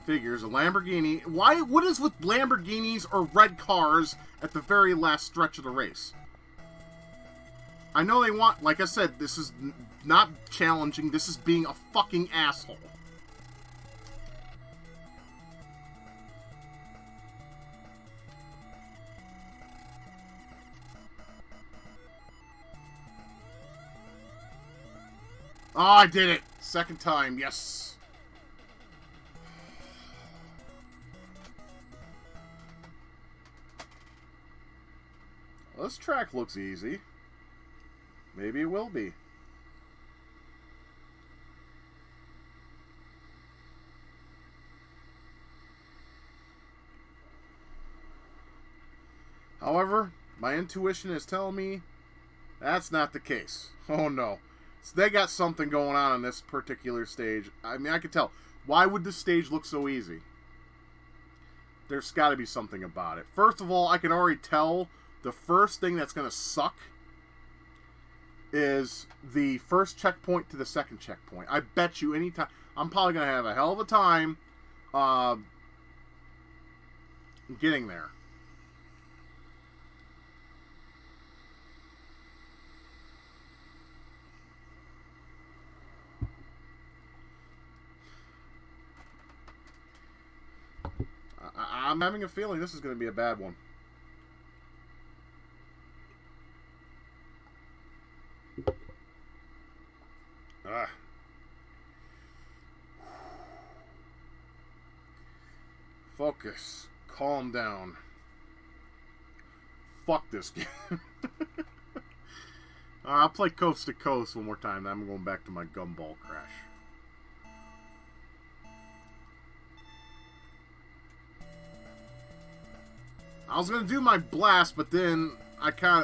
Figures, a Lamborghini. Why? What is with Lamborghinis or red cars at the very last stretch of the race? I know they want, like I said, this is not challenging. This is being a fucking asshole. Oh, I did it! Second time, yes. Well, this track looks easy. Maybe it will be. However, my intuition is telling me that's not the case. Oh no. So they got something going on this particular stage. I mean, I could tell. Why would this stage look so easy? There's got to be something about it. First of all, I can already tell the first thing that's going to suck is the first checkpoint to the second checkpoint. I bet you anytime. I'm probably going to have a hell of a time getting there. I'm having a feeling this is going to be a bad one. Ah. Focus. Calm down. Fuck this game. I'll play Coast to Coast one more time. Then I'm going back to my Gumball Crash. I was gonna do my blast, but then I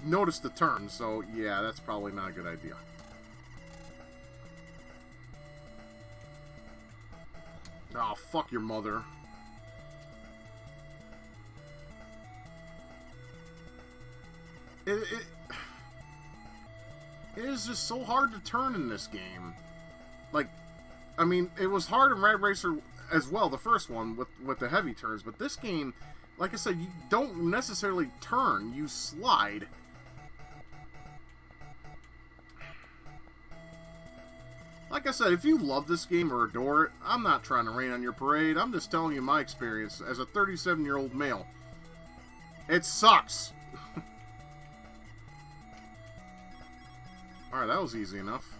noticed the turn, so yeah, that's probably not a good idea. Oh, fuck your mother. It is just so hard to turn in this game. Like, I mean, it was hard in Red Racer as well, the first one, with the heavy turns, but this game, like I said, you don't necessarily turn, you slide. Like I said, if you love this game or adore it, I'm not trying to rain on your parade. I'm just telling you my experience as a 37-year-old male. It sucks. Alright, that was easy enough.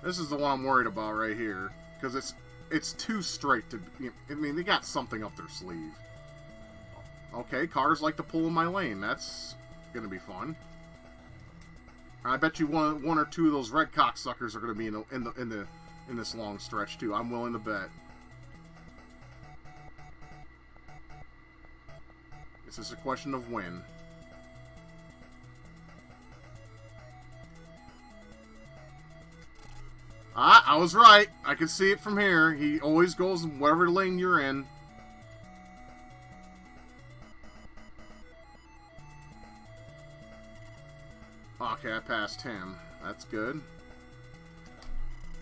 This is the one I'm worried about right here, because it's too straight to... I mean, they got something up their sleeve. Okay, cars like to pull in my lane. That's gonna be fun. I bet you one or two of those red cocksuckers are gonna be in this long stretch too. I'm willing to bet. It's just a question of when. Ah, I was right. I can see it from here. He always goes in whatever lane you're in. Okay, I passed him. That's good.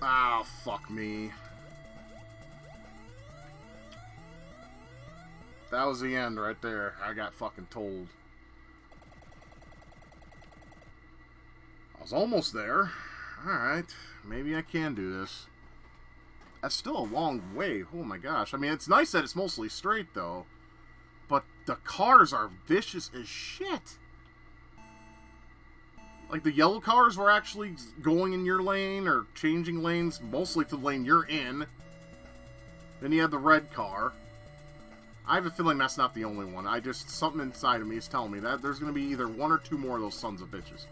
Oh, fuck me. That was the end right there. I got fucking told. I was almost there. Alright, maybe I can do this. That's still a long way. Oh my gosh. I mean, it's nice that it's mostly straight, though. But the cars are vicious as shit. Like, the yellow cars were actually going in your lane or changing lanes, mostly to the lane you're in. Then you have the red car. I have a feeling that's not the only one. Something inside of me is telling me that there's going to be either one or two more of those sons of bitches.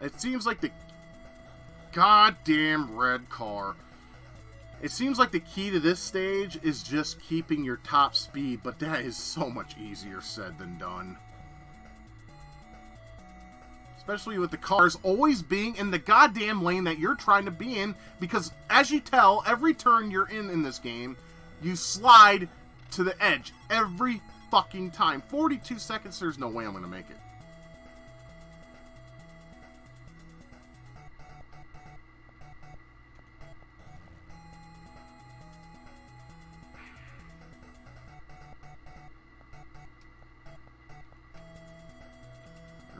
It seems like the goddamn red car. It seems like the key to this stage is just keeping your top speed, but that is so much easier said than done. Especially with the cars always being in the goddamn lane that you're trying to be in, because as you tell, every turn you're in this game, you slide to the edge every fucking time. 42 seconds, there's no way I'm going to make it.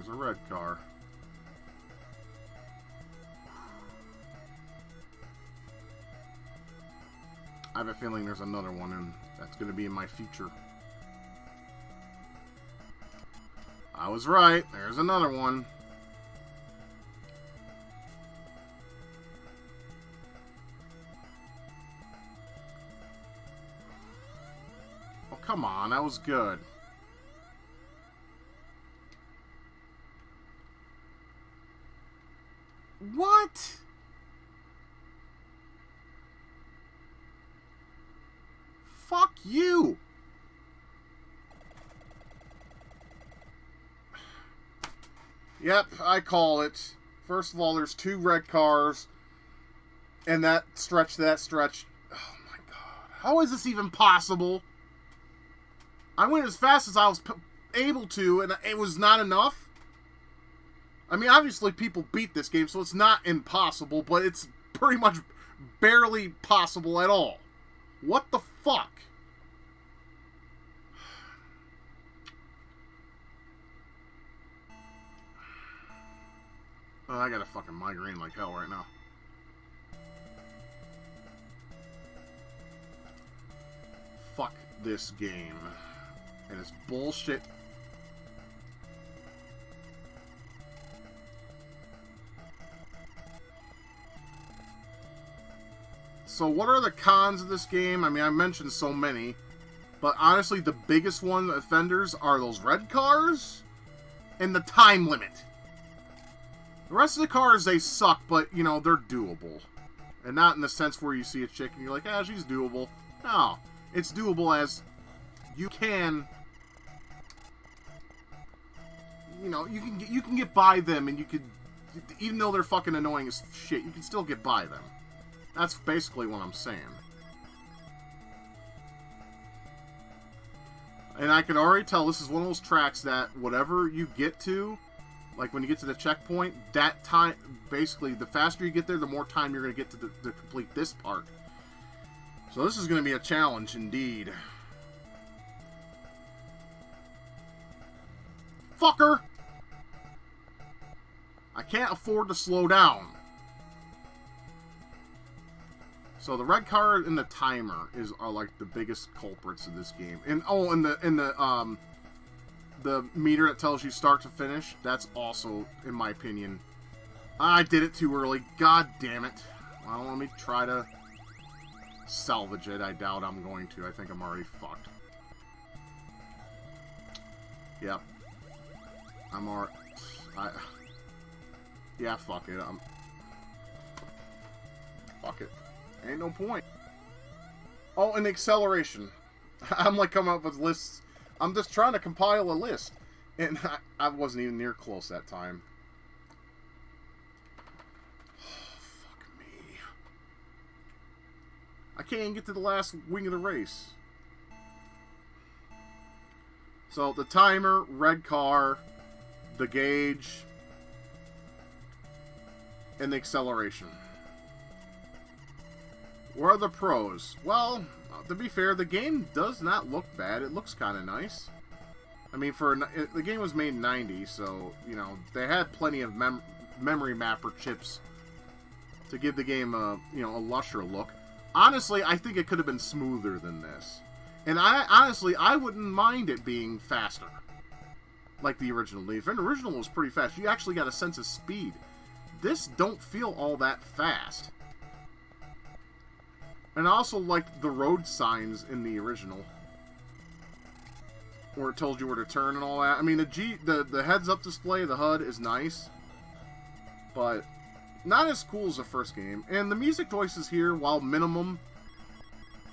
There's a red car. I have a feeling there's another one, and that's going to be in my future. I was right. There's another one. Oh, come on. That was good. What? Fuck you! Yep, I call it. First of all, there's 2 red cars. And that stretch to that stretch. Oh my god. How is this even possible? I went as fast as I was able to, and it was not enough? I mean, obviously people beat this game, so it's not impossible, but it's pretty much barely possible at all. What the fuck? Oh, I got a fucking migraine like hell right now. Fuck this game. And it's bullshit. So what are the cons of this game? I mean, I mentioned so many. But honestly, the biggest one offenders are those red cars and the time limit. The rest of the cars, they suck, but, you know, they're doable. And not in the sense where you see a chick and you're like, ah, she's doable. No. It's doable as you can, you know, you can get by them, and you could, even though they're fucking annoying as shit, you can still get by them. That's basically what I'm saying. And I can already tell this is one of those tracks that whatever you get to, like when you get to the checkpoint, that time, basically, the faster you get there, the more time you're going to get to complete this part. So this is going to be a challenge indeed. Fucker! I can't afford to slow down. So the red car and the timer are like the biggest culprits of this game. And oh, and the meter that tells you start to finish, that's also, in my opinion, I did it too early. God damn it. Well, let me try to salvage it. I doubt I'm going to. I think I'm already fucked. Yep. I'm already... Yeah, fuck it. Fuck it. Ain't no point. Oh, and acceleration. I'm like coming up with lists. I'm just trying to compile a list. And I wasn't even near close that time. Oh, fuck me. I can't even get to the last wing of the race. So, the timer, red car, the gauge, and the acceleration. What are the pros? Well, to be fair, the game does not look bad. It looks kind of nice. I mean, the game was made in '90, so, you know, they had plenty of memory mapper chips to give the game a, you know, a lusher look. Honestly, I think it could have been smoother than this. And honestly, I wouldn't mind it being faster. Like the original. The original was pretty fast. You actually got a sense of speed. This don't feel all that fast. And I also like the road signs in the original, where it told you where to turn and all that. I mean, the heads-up display of the HUD is nice, but not as cool as the first game. And the music choices here, while minimum,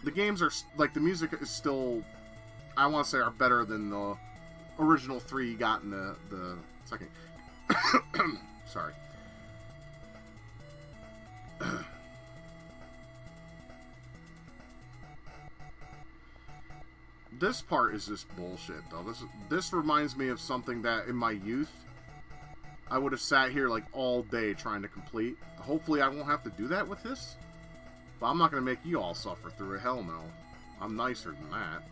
the games are, like, the music is still, I want to say, are better than the original 3 you got in the second. Sorry. This part is just bullshit, though. This reminds me of something that, in my youth, I would have sat here, like, all day trying to complete. Hopefully I won't have to do that with this. But I'm not going to make you all suffer through it. Hell no. I'm nicer than that.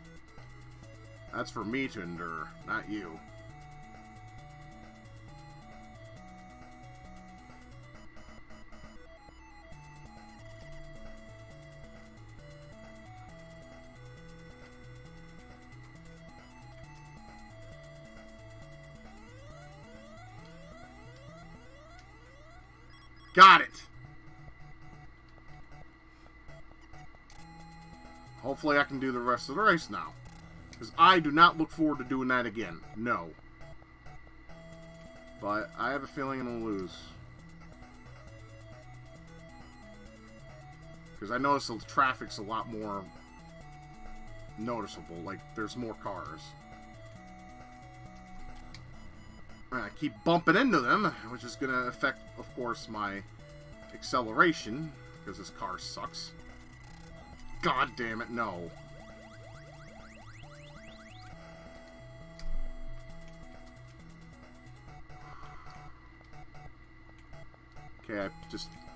That's for me to endure, not you. Got it. Hopefully I can do the rest of the race now. Because I do not look forward to doing that again. No. But I have a feeling I'm going to lose. Because I notice the traffic's a lot more noticeable. Like, there's more cars. And I keep bumping into them, which is going to affect, of course, my acceleration. Because this car sucks. God damn it, no. Okay,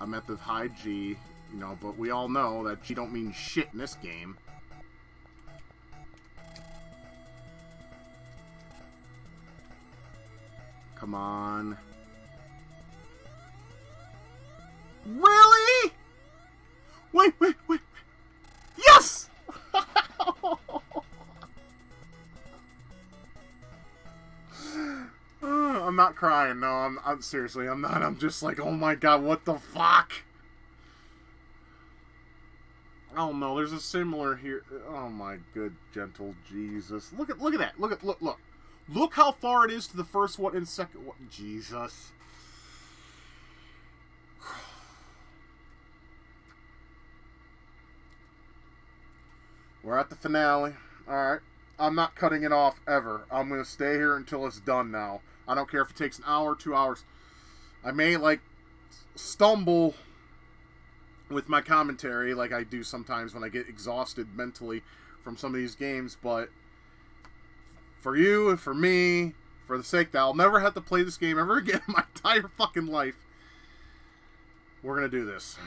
I'm at the high G, you know, but we all know that G don't mean shit in this game. Come on. Really? Wait. Yes! I'm not crying. No, I'm seriously, I'm not. I'm just like, oh my god, what the fuck? Oh no, there's a similar here. Oh my good gentle Jesus. Look at that. Look. Look how far it is to the first one and second one. Jesus. We're at the finale. Alright. I'm not cutting it off ever. I'm going to stay here until it's done now. I don't care if it takes an hour, 2 hours. I may, like, stumble with my commentary like I do sometimes when I get exhausted mentally from some of these games, but for you and for me, for the sake that I'll never have to play this game ever again in my entire fucking life, we're going to do this.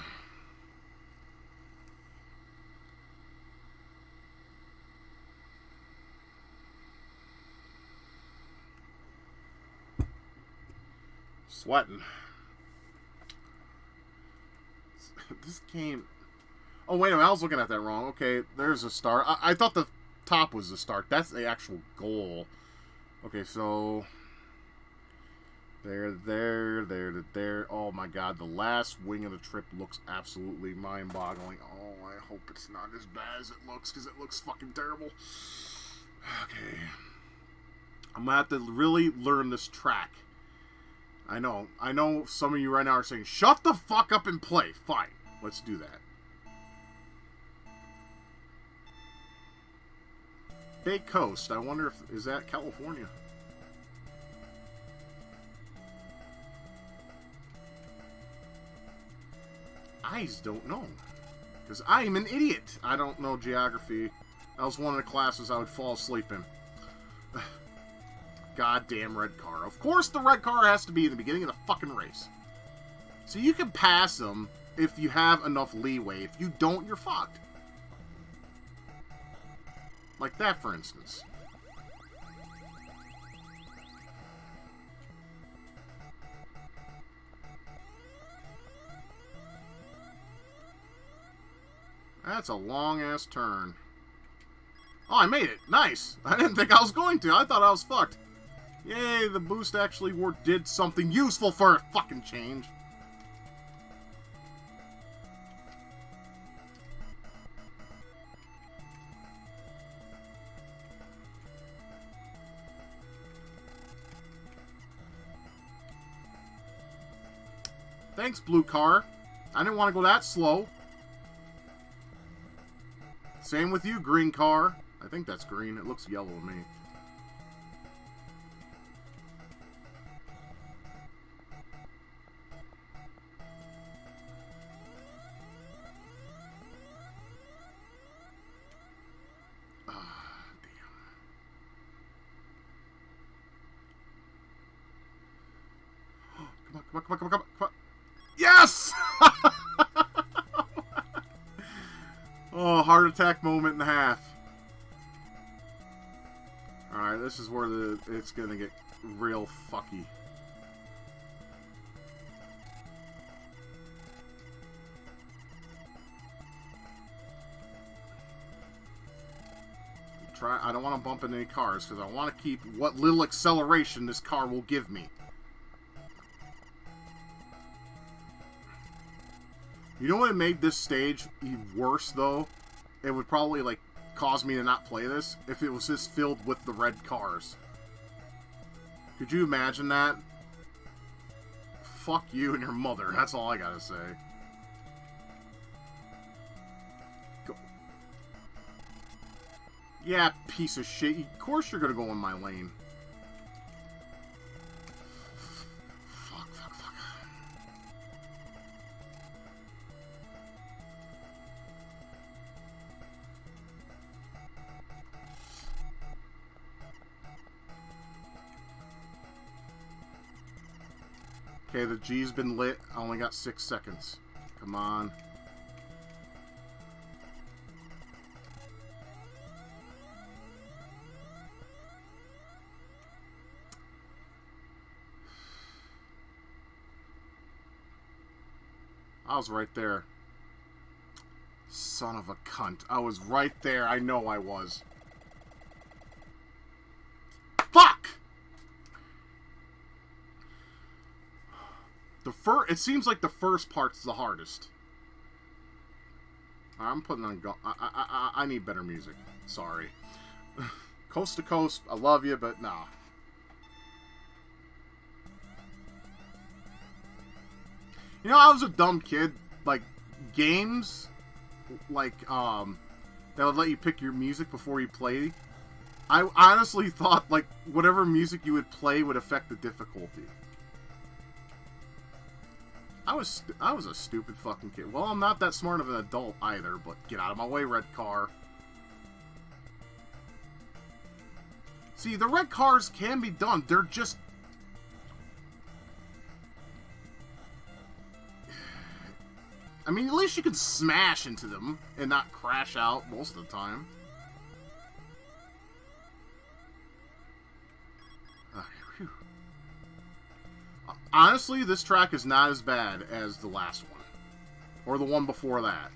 Sweating. This game... Oh, wait a minute. I was looking at that wrong. Okay, there's a start. I thought the top was the start. That's the actual goal. Okay, so... There. Oh, my God. The last wing of the trip looks absolutely mind-boggling. Oh, I hope it's not as bad as it looks, because it looks fucking terrible. Okay. I'm going to have to really learn this track. I know some of you right now are saying, shut the fuck up and play. Fine, let's do that. Bay Coast, I wonder if, is that California? I don't know. Because I am an idiot. I don't know geography. That was one of the classes I would fall asleep in. Goddamn red car. Of course the red car has to be in the beginning of the fucking race. So you can pass them if you have enough leeway. If you don't, you're fucked. Like that, for instance. That's a long-ass turn. Oh, I made it. Nice. I didn't think I was going to. I thought I was fucked. Yay, the boost actually did something useful for a fucking change. Thanks, blue car. I didn't want to go that slow. Same with you, green car. I think that's green. It looks yellow to me. Come on. Yes! Oh, heart attack moment and a half. Alright, this is where it's gonna get real fucky. I don't want to bump into any cars because I want to keep what little acceleration this car will give me. You know what made this stage even worse, though? It would probably, like, cause me to not play this if it was just filled with the red cars. Could you imagine that? Fuck you and your mother. That's all I gotta say. Go. Yeah, piece of shit. Of course you're gonna go in my lane. Fuck. Okay, the G's been lit. I only got 6 seconds. Come on. I was right there. Son of a cunt. I was right there. I know I was. Fuck! It seems like the first part's the hardest. I'm putting on... I need better music. Sorry. Coast to Coast, I love you, but nah. You know, I was a dumb kid. Like, games, like, that would let you pick your music before you play. I honestly thought, like, whatever music you would play would affect the difficulty. I was a stupid fucking kid. Well, I'm not that smart of an adult either, but get out of my way, red car. See, the red cars can be done. They're just... I mean, at least you can smash into them and not crash out most of the time. Honestly, this track is not as bad as the last one, or the one before that.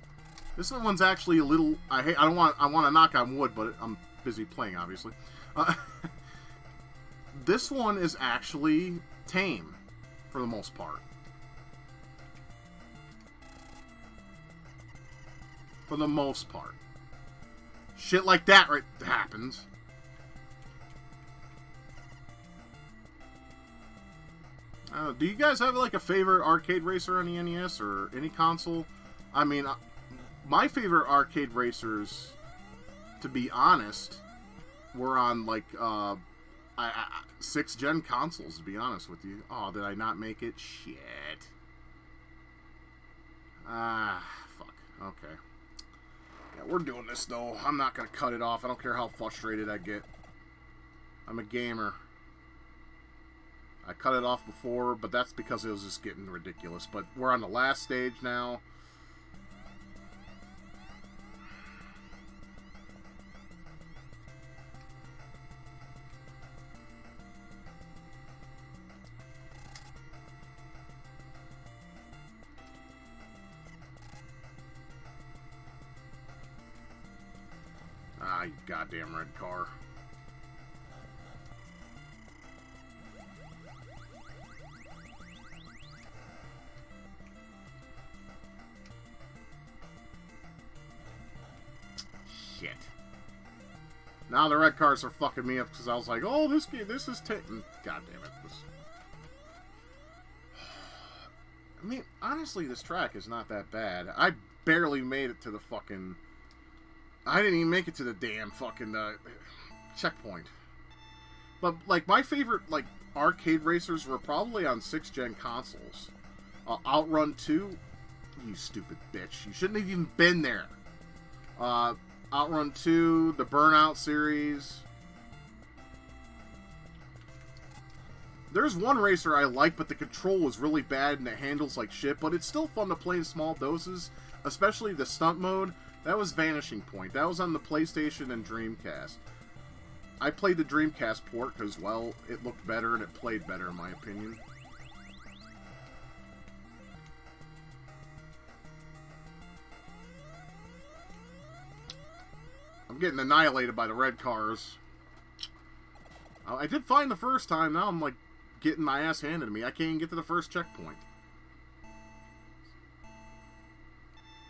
This one's actually a little. I want to knock on wood, but I'm busy playing, obviously. This one is actually tame, for the most part. For the most part, shit like that happens. Do you guys have, like, a favorite arcade racer on the NES or any console? I mean, my favorite arcade racers, to be honest, were on, like, 6th-gen consoles, to be honest with you. Oh, did I not make it? Shit. Fuck. Okay. Yeah, we're doing this, though. I'm not gonna cut it off. I don't care how frustrated I get. I'm a gamer. I cut it off before, but that's because it was just getting ridiculous. But we're on the last stage now. Ah, you goddamn red car. Shit. Now the red cars are fucking me up because I was like, oh, this is God damn it. I mean, honestly, this track is not that bad. I barely made it to the fucking... I didn't even make it to the damn fucking checkpoint. But, like, my favorite, like, arcade racers were probably on 6th-gen consoles. Outrun 2, you stupid bitch. You shouldn't have even been there. Outrun 2, the Burnout series. There's one racer I like, but the control was really bad and it handles like shit, but it's still fun to play in small doses, especially the stunt mode. That was Vanishing Point. That was on the PlayStation and Dreamcast. I played the Dreamcast port because, well, it looked better and it played better, in my opinion. I'm getting annihilated by the red cars. I did fine the first time. Now I'm, like, getting my ass handed to me. I can't even get to the first checkpoint.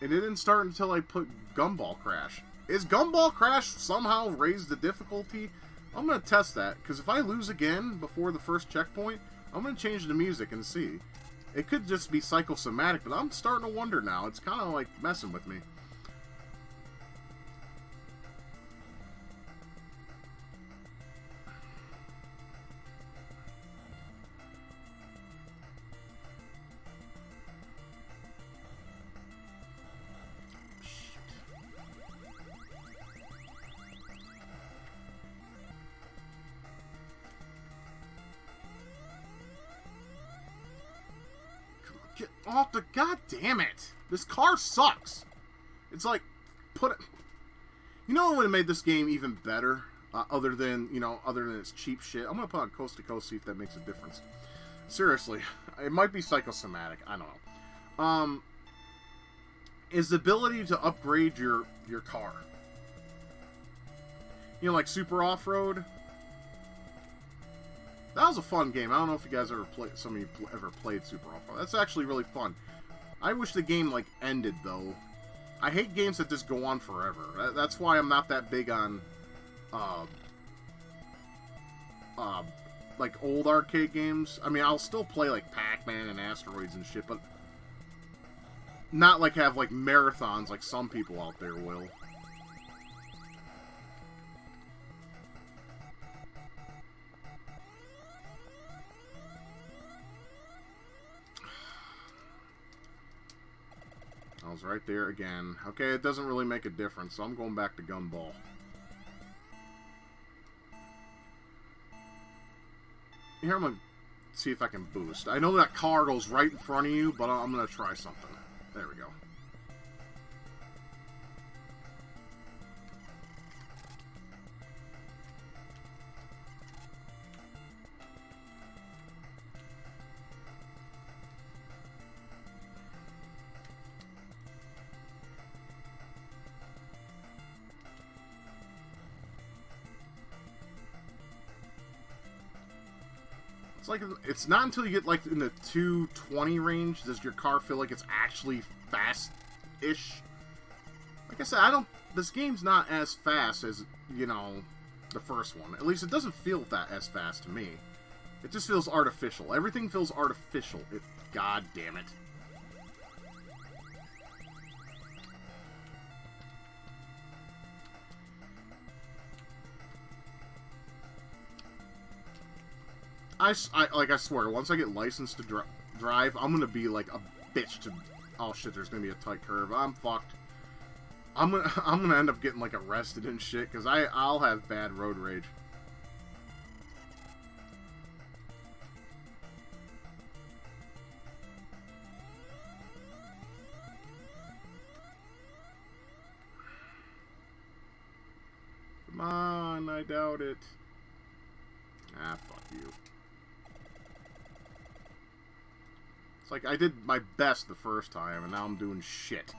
And it didn't start until I put Gumball Crash. Is Gumball Crash somehow raised the difficulty? I'm going to test that, because if I lose again before the first checkpoint, I'm going to change the music and see. It could just be psychosomatic, but I'm starting to wonder now. It's kind of like messing with me. Get off the... God damn it! This car sucks! It's like... Put it... You know what would have made this game even better? Other than its cheap shit. I'm gonna put on Coast to Coast, see if that makes a difference. Seriously. It might be psychosomatic. I don't know. Is the ability to upgrade your car. You know, like Super Off-Road? That was a fun game. I don't know if you guys ever played. Some of you ever played Super Off-Road. That's actually really fun. I wish the game like ended though. I hate games that just go on forever. That's why I'm not that big on, like old arcade games. I mean, I'll still play like Pac-Man and Asteroids and shit, but not like have like marathons like some people out there will. I was right there again. Okay, it doesn't really make a difference, so I'm going back to Gumball. Here, I'm going to see if I can boost. I know that car goes right in front of you, but I'm going to try something. There we go. It's like, it's not until you get like in the 220 range does your car feel like it's actually fast-ish. Like I said, this game's not as fast as, you know, the first one. At least it doesn't feel that as fast to me. It just feels artificial. Everything feels artificial. God damn it. I swear, once I get licensed to drive, I'm gonna be like a bitch to... Oh shit, there's gonna be a tight curve. I'm fucked. I'm gonna end up getting like arrested and shit, because I'll have bad road rage. Come on, I doubt it. Ah, fuck you. It's like I did my best the first time, and now I'm doing shit.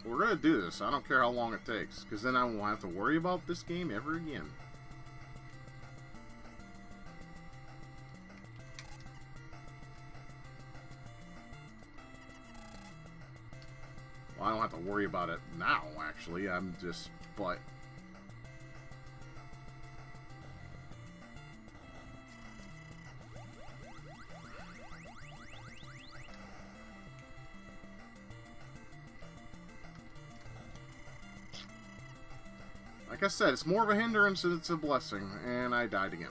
We're gonna do this. I don't care how long it takes, because then I won't have to worry about this game ever again. Well, I don't have to worry about it now, actually. I'm just... But... Like I said, it's more of a hindrance than it's a blessing, and I died again.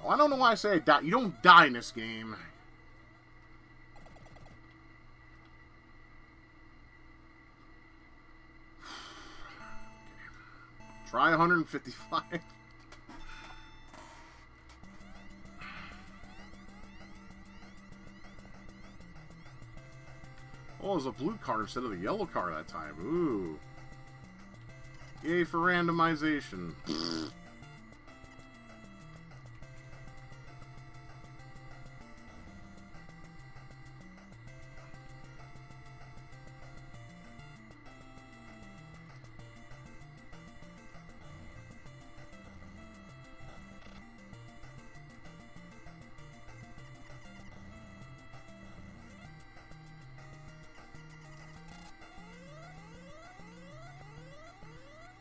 Oh, I don't know why I say I died. You don't die in this game. Try 155. Oh, it was a blue car instead of the yellow car that time. Ooh. Yay for randomization.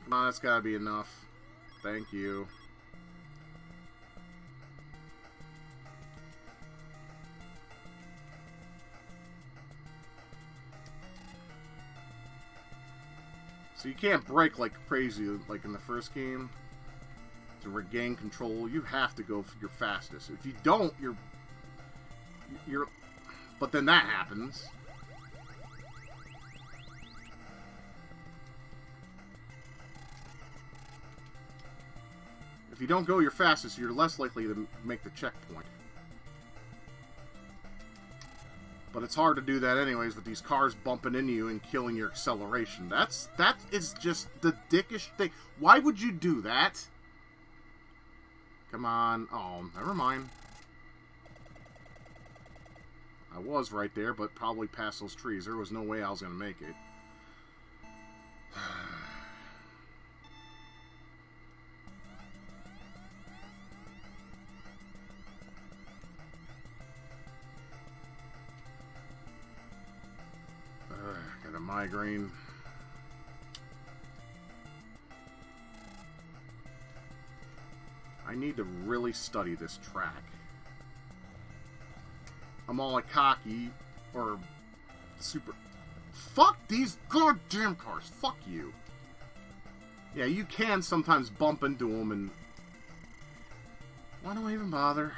Come on, that's gotta be enough. Thank you. So you can't brake like crazy like in the first game. To regain control, you have to go for your fastest. If you don't, you're... But then that happens. If you don't go your fastest, you're less likely to make the checkpoint. But it's hard to do that anyways with these cars bumping into you and killing your acceleration. That is just the dickish thing. Why would you do that? Come on. Oh, never mind. I was right there, but probably past those trees. There was no way I was going to make it. Got a migraine. I need to really study this track. I'm all like cocky or super... Fuck these goddamn cars. Fuck you. Yeah, you can sometimes bump into them and... Why do I even bother?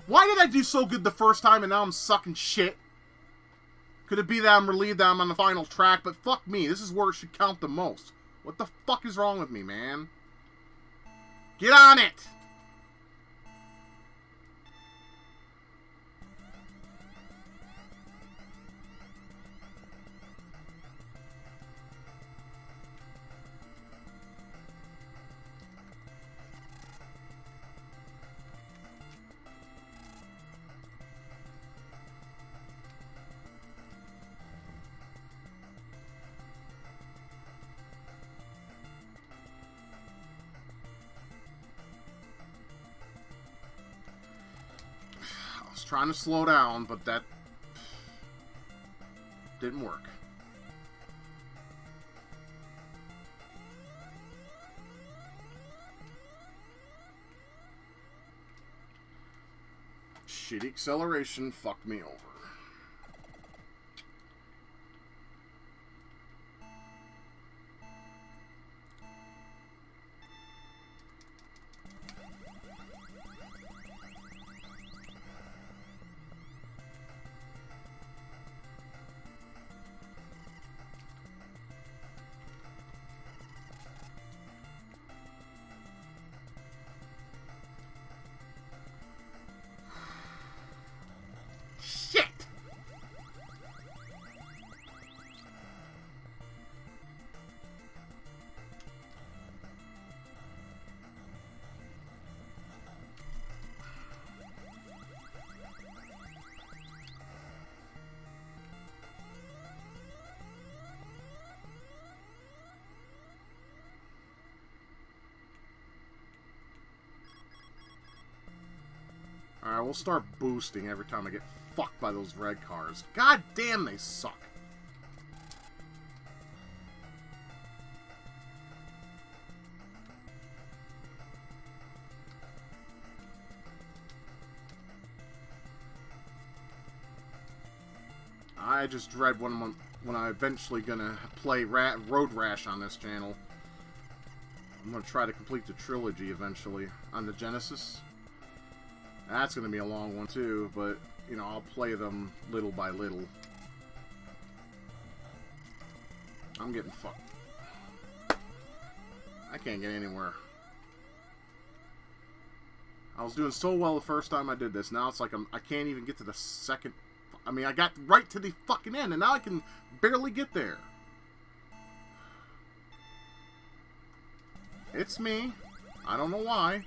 Why did I do so good the first time and now I'm sucking shit? Could it be that I'm relieved that I'm on the final track? But fuck me, this is where it should count the most. What the fuck is wrong with me, man? Get on it! Trying to slow down, but that didn't work. Shitty acceleration fucked me over. Alright, we'll start boosting every time I get fucked by those red cars. God damn, they suck. I just dread when I'm eventually gonna play Road Rash on this channel. I'm gonna try to complete the trilogy eventually on the Genesis. That's going to be a long one, too, but, you know, I'll play them little by little. I'm getting fucked. I can't get anywhere. I was doing so well the first time I did this. Now it's like I can't even get to the second... I mean, I got right to the fucking end, and now I can barely get there. It's me. I don't know why.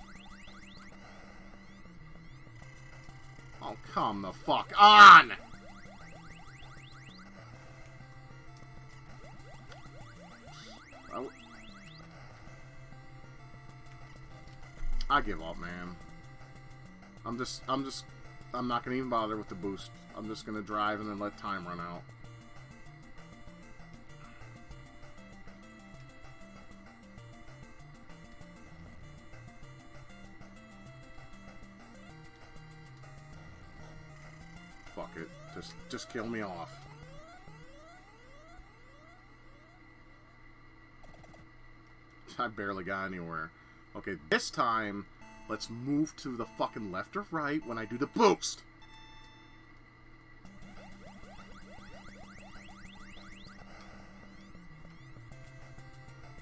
Oh, come the fuck on! I give up, man. I'm just I'm not going to even bother with the boost. I'm just going to drive and then let time run out. Fuck it. Just kill me off. I barely got anywhere. Okay, this time, let's move to the fucking left or right when I do the boost.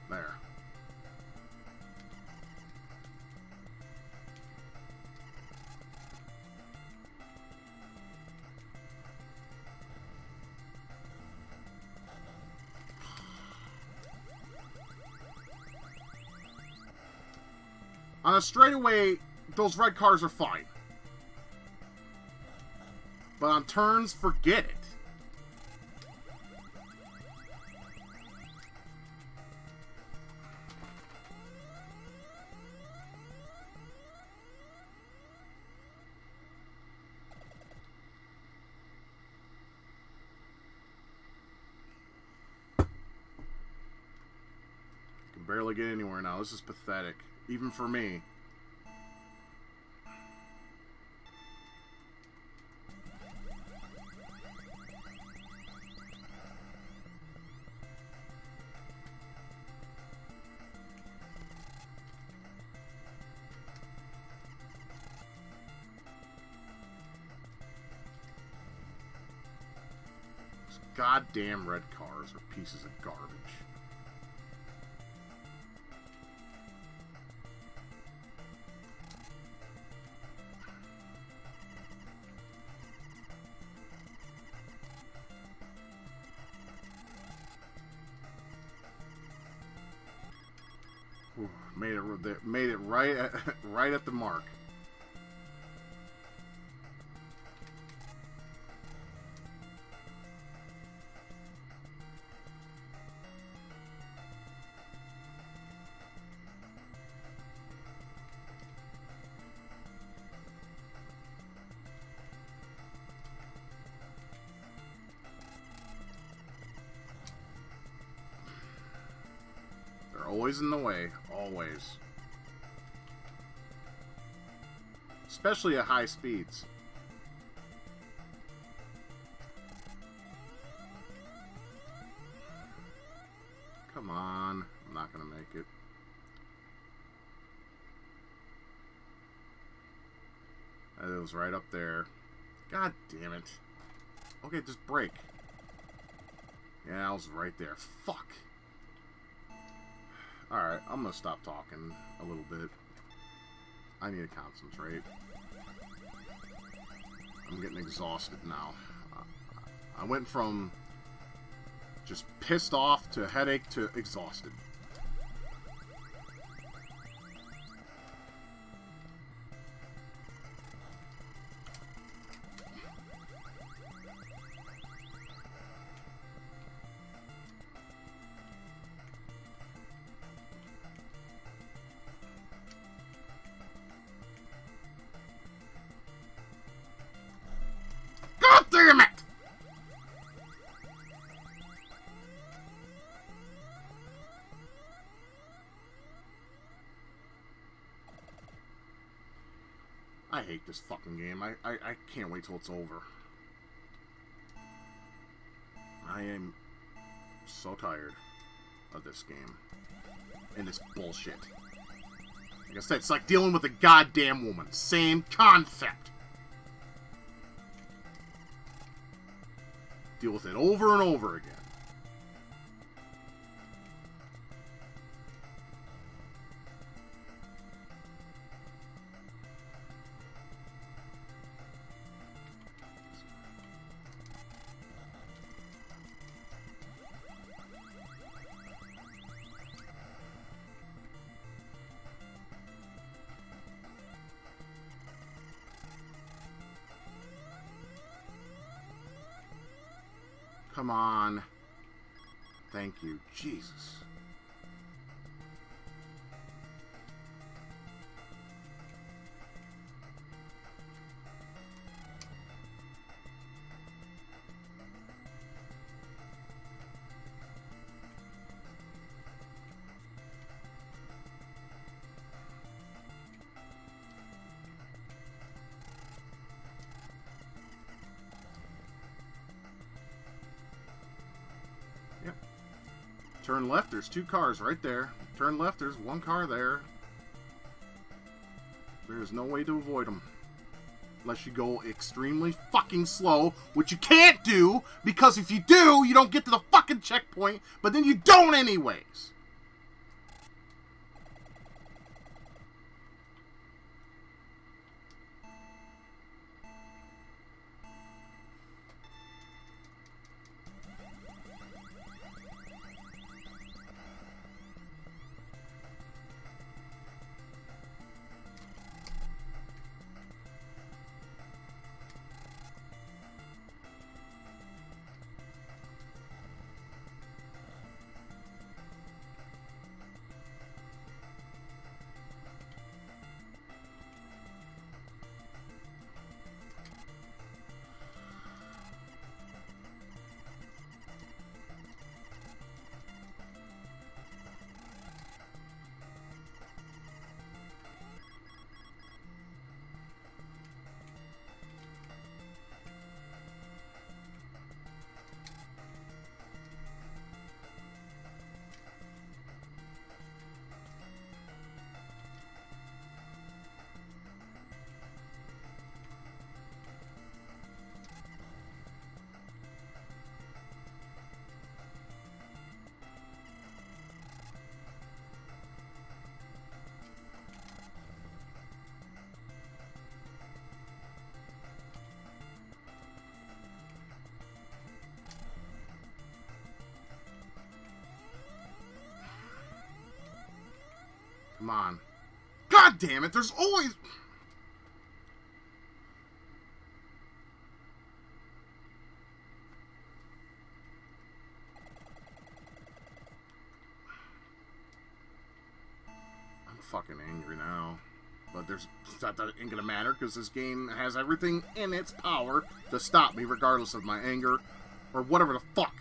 There. On a straightaway, those red cars are fine. But on turns, forget it. I can barely get anywhere now. This is pathetic. Even for me. Those goddamn red cars are pieces of garbage. Made it right at the mark. They're always in the way, always. Especially at high speeds. Come on. I'm not going to make it. It was right up there. God damn it. Okay, just brake. Yeah, I was right there. Fuck. Alright, I'm going to stop talking a little bit. I need to concentrate. I'm getting exhausted now. I went from just pissed off to headache to exhausted. Damn it! I hate this fucking game. I can't wait till it's over. I am so tired of this game. And this bullshit. Like I said, it's like dealing with a goddamn woman. Same concept. Deal with it over and over again. Come on. Thank you. Jesus. Turn left, there's 2 cars right there. Turn left, there's 1 car there. There's no way to avoid them. Unless you go extremely fucking slow, which you can't do, because if you do, you don't get to the fucking checkpoint, but then you don't anyways. Come on. God damn it, there's always... I'm fucking angry now. But that ain't gonna matter, because this game has everything in its power to stop me, regardless of my anger, or whatever the fuck.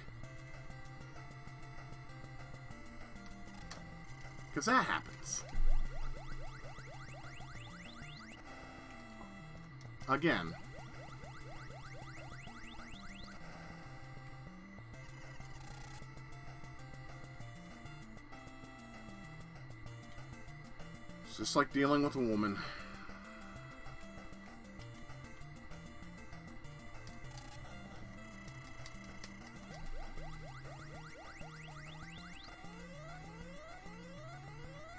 Because that happens. Again. It's just like dealing with a woman.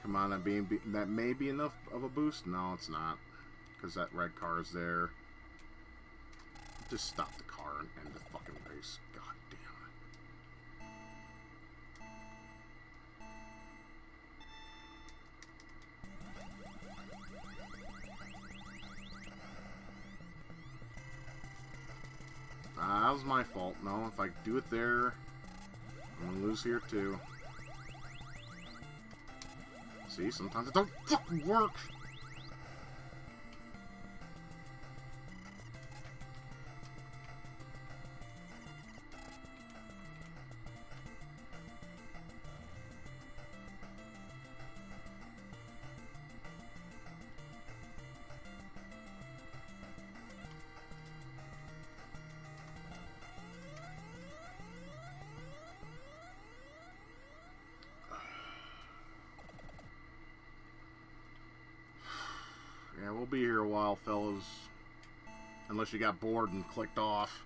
Come on, that may be enough of a boost. No, it's not. Because that red car is there. Just stop the car and end the fucking race. God damn it. That was my fault. No, if I do it there, I'm gonna lose here too. See, sometimes it don't fucking work. Yeah, we'll be here a while, fellas. Unless you got bored and clicked off.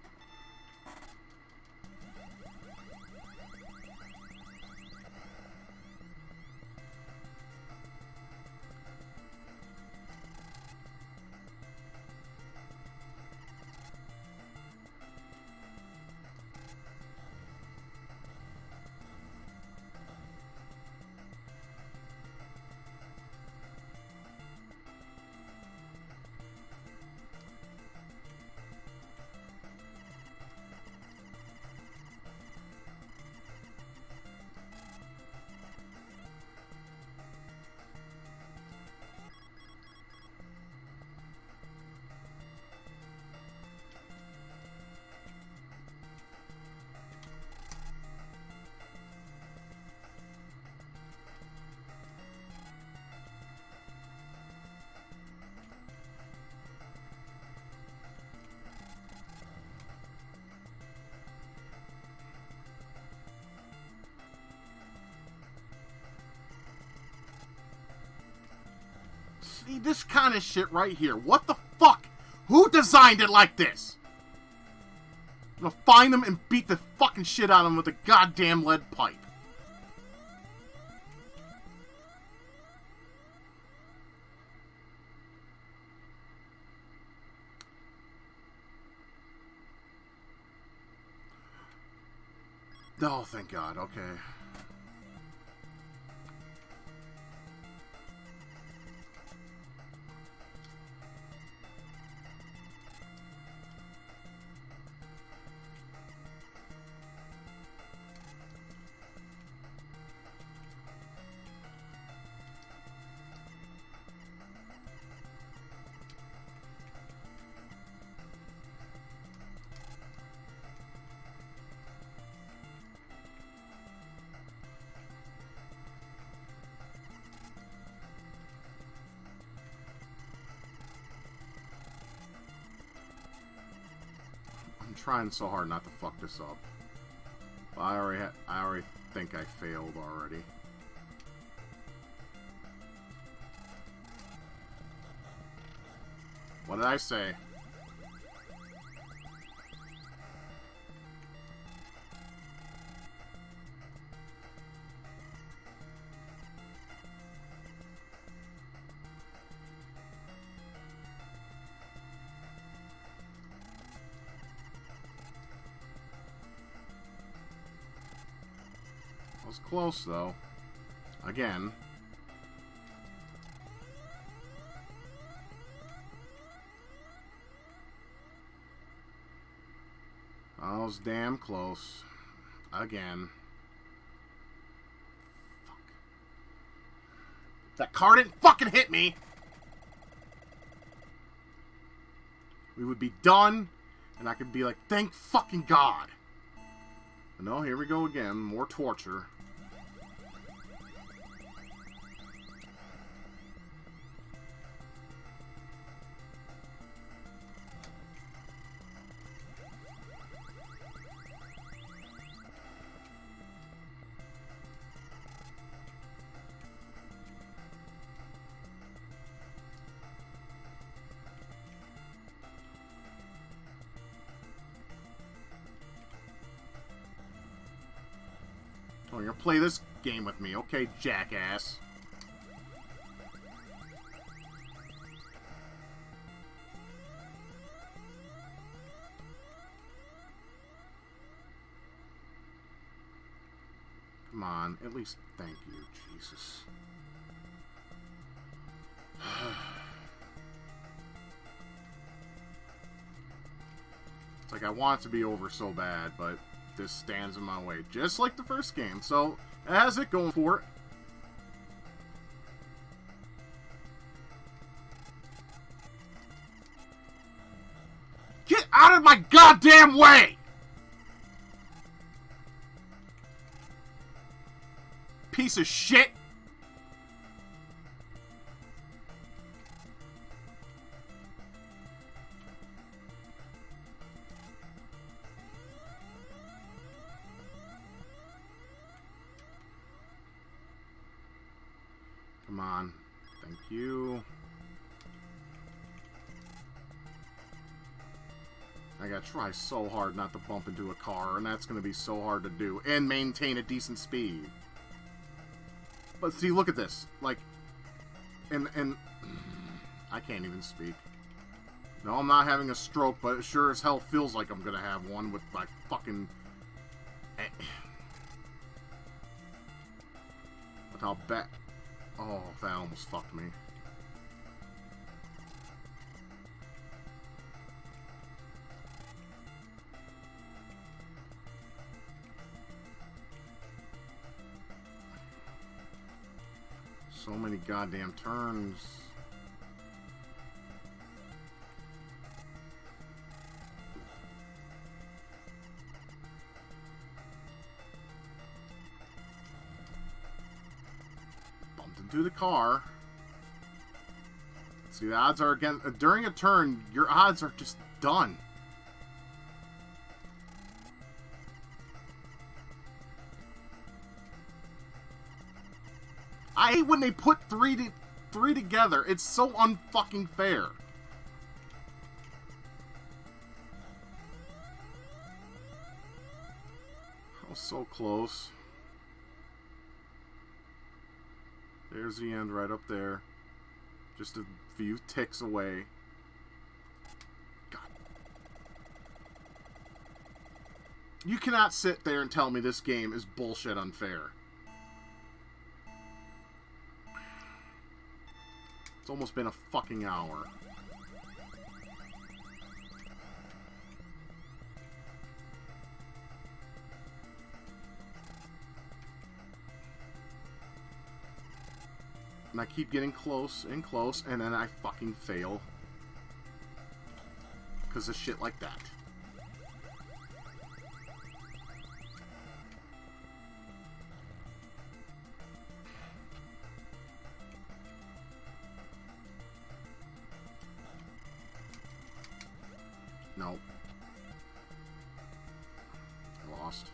This kind of shit right here. What the fuck? Who designed it like this? I'm gonna find them and beat the fucking shit out of them with a goddamn lead pipe. Oh, thank God. Okay. I'm trying so hard not to fuck this up. But I already think I failed already. What did I say? Was close though. Again. I was damn close. Again. Fuck. That car didn't fucking hit me! We would be done, and I could be like, thank fucking God. But no, here we go again. More torture. Oh, you're gonna play this game with me. Okay, jackass. Come on, at least thank you, Jesus. It's like I want it to be over so bad, but this stands in my way, just like the first game. So, it has it going for it. Get out of my goddamn way! Piece of shit! Come on. Thank you. I gotta try so hard not to bump into a car, and that's gonna be so hard to do. And maintain a decent speed. But see, look at this. Like, and I can't even speak. No, I'm not having a stroke, but it sure as hell feels like I'm gonna have one with my fucking... With how bad... Oh, that almost fucked me. So many goddamn turns. Into the car. See, the odds are against... During a turn, your odds are just done. I hate when they put 3D three together. It's so unfucking fair. I was so close. There's the end right up there. Just a few ticks away. God. You cannot sit there and tell me this game is bullshit unfair. It's almost been a fucking hour. And I keep getting close and close, and then I fucking fail. Because of shit like that. No. Lost.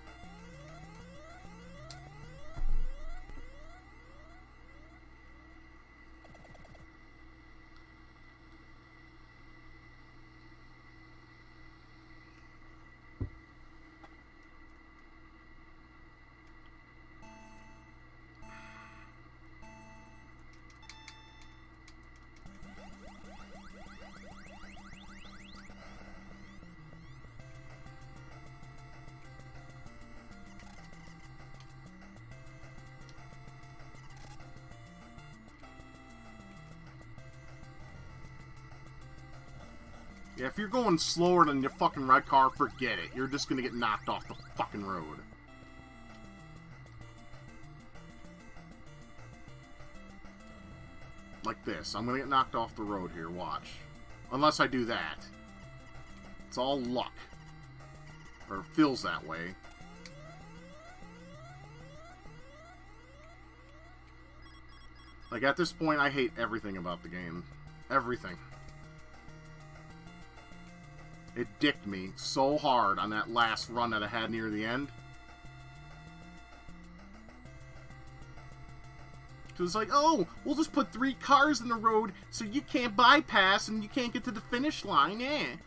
Yeah, if you're going slower than your fucking red car, forget it. You're just gonna get knocked off the fucking road. Like this. I'm gonna get knocked off the road here, watch. Unless I do that. It's all luck. Or it feels that way. Like, at this point, I hate everything about the game. Everything. It dicked me so hard on that last run that I had near the end. It was like, oh, we'll just put 3 cars in the road so you can't bypass and you can't get to the finish line, eh?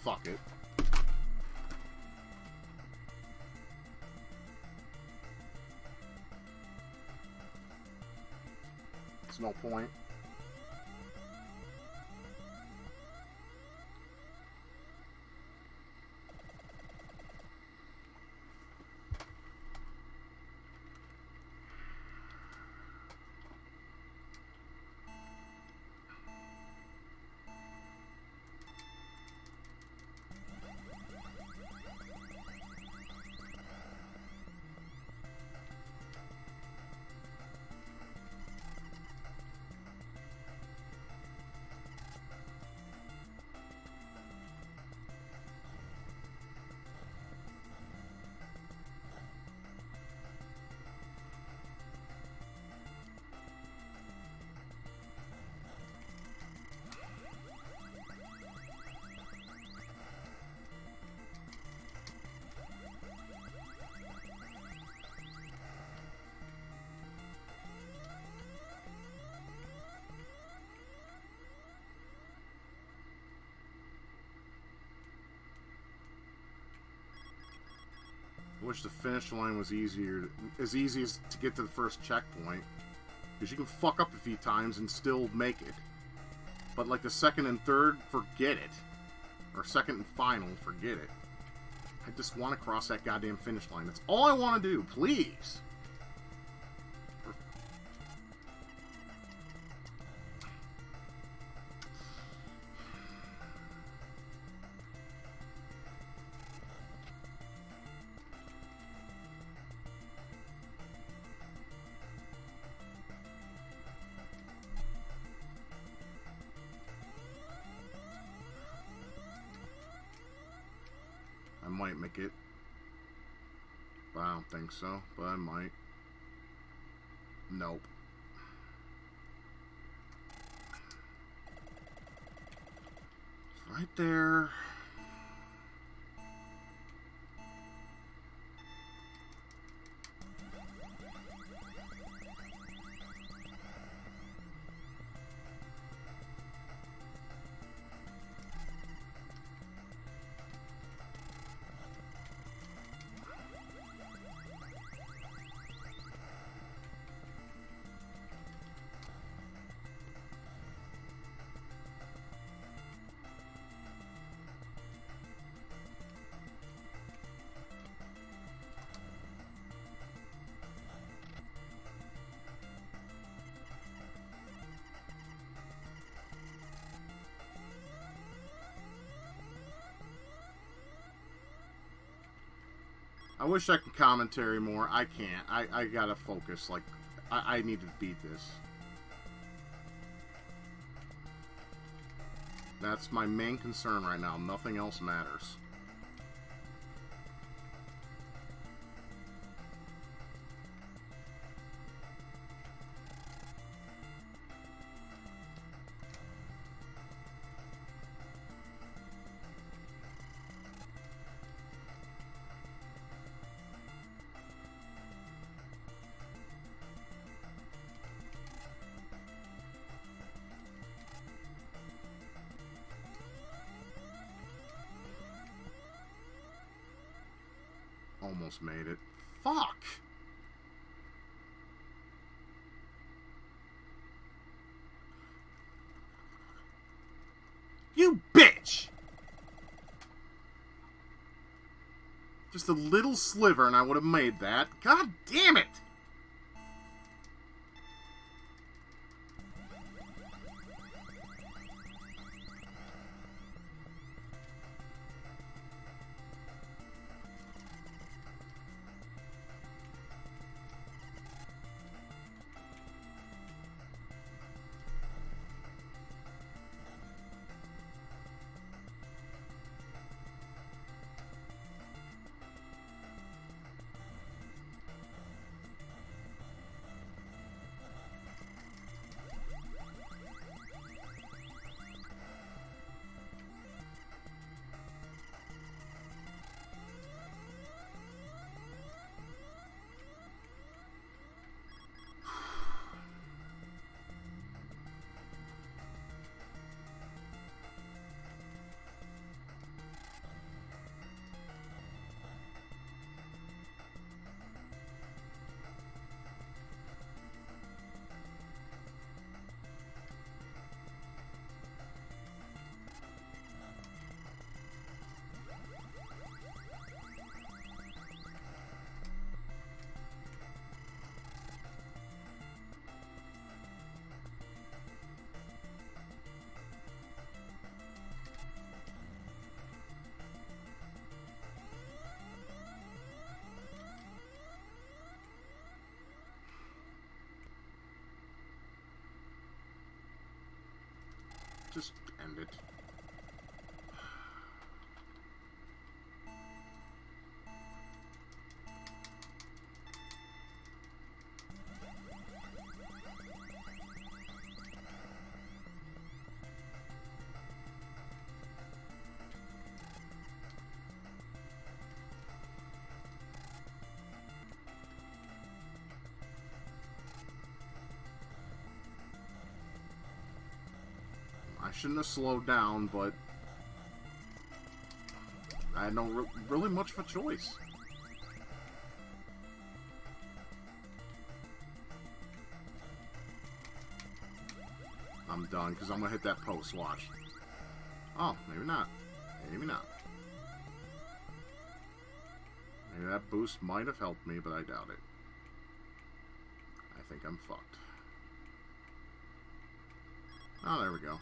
Fuck it. There's no point. I wish the finish line was easier, as easy as to get to the first checkpoint. Because you can fuck up a few times and still make it. But like the second and third, forget it. Or second and final, forget it. I just want to cross that goddamn finish line. That's all I want to do, please. I might make it. But I don't think so. But I might. Nope. It's right there. I wish I could commentary more. I can't. I gotta focus. Like, I need to beat this. That's my main concern right now. Nothing else matters. Almost made it. Fuck! You bitch! Just a little sliver and I would have made that. God damn it! Just end it. I shouldn't have slowed down, but I had no really much of a choice. I'm done, because I'm going to hit that post, watch. Oh, maybe not. Maybe not. Maybe that boost might have helped me, but I doubt it. I think I'm fucked. Oh, there we go.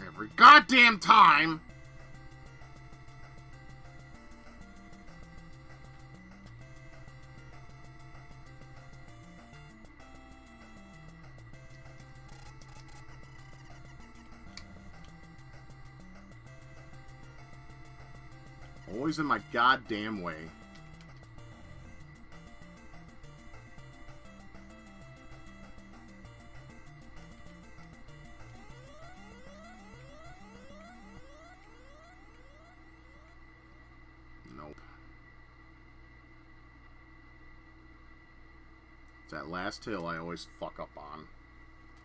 Every goddamn time! Always in my goddamn way. Nope. It's that last hill I always fuck up on.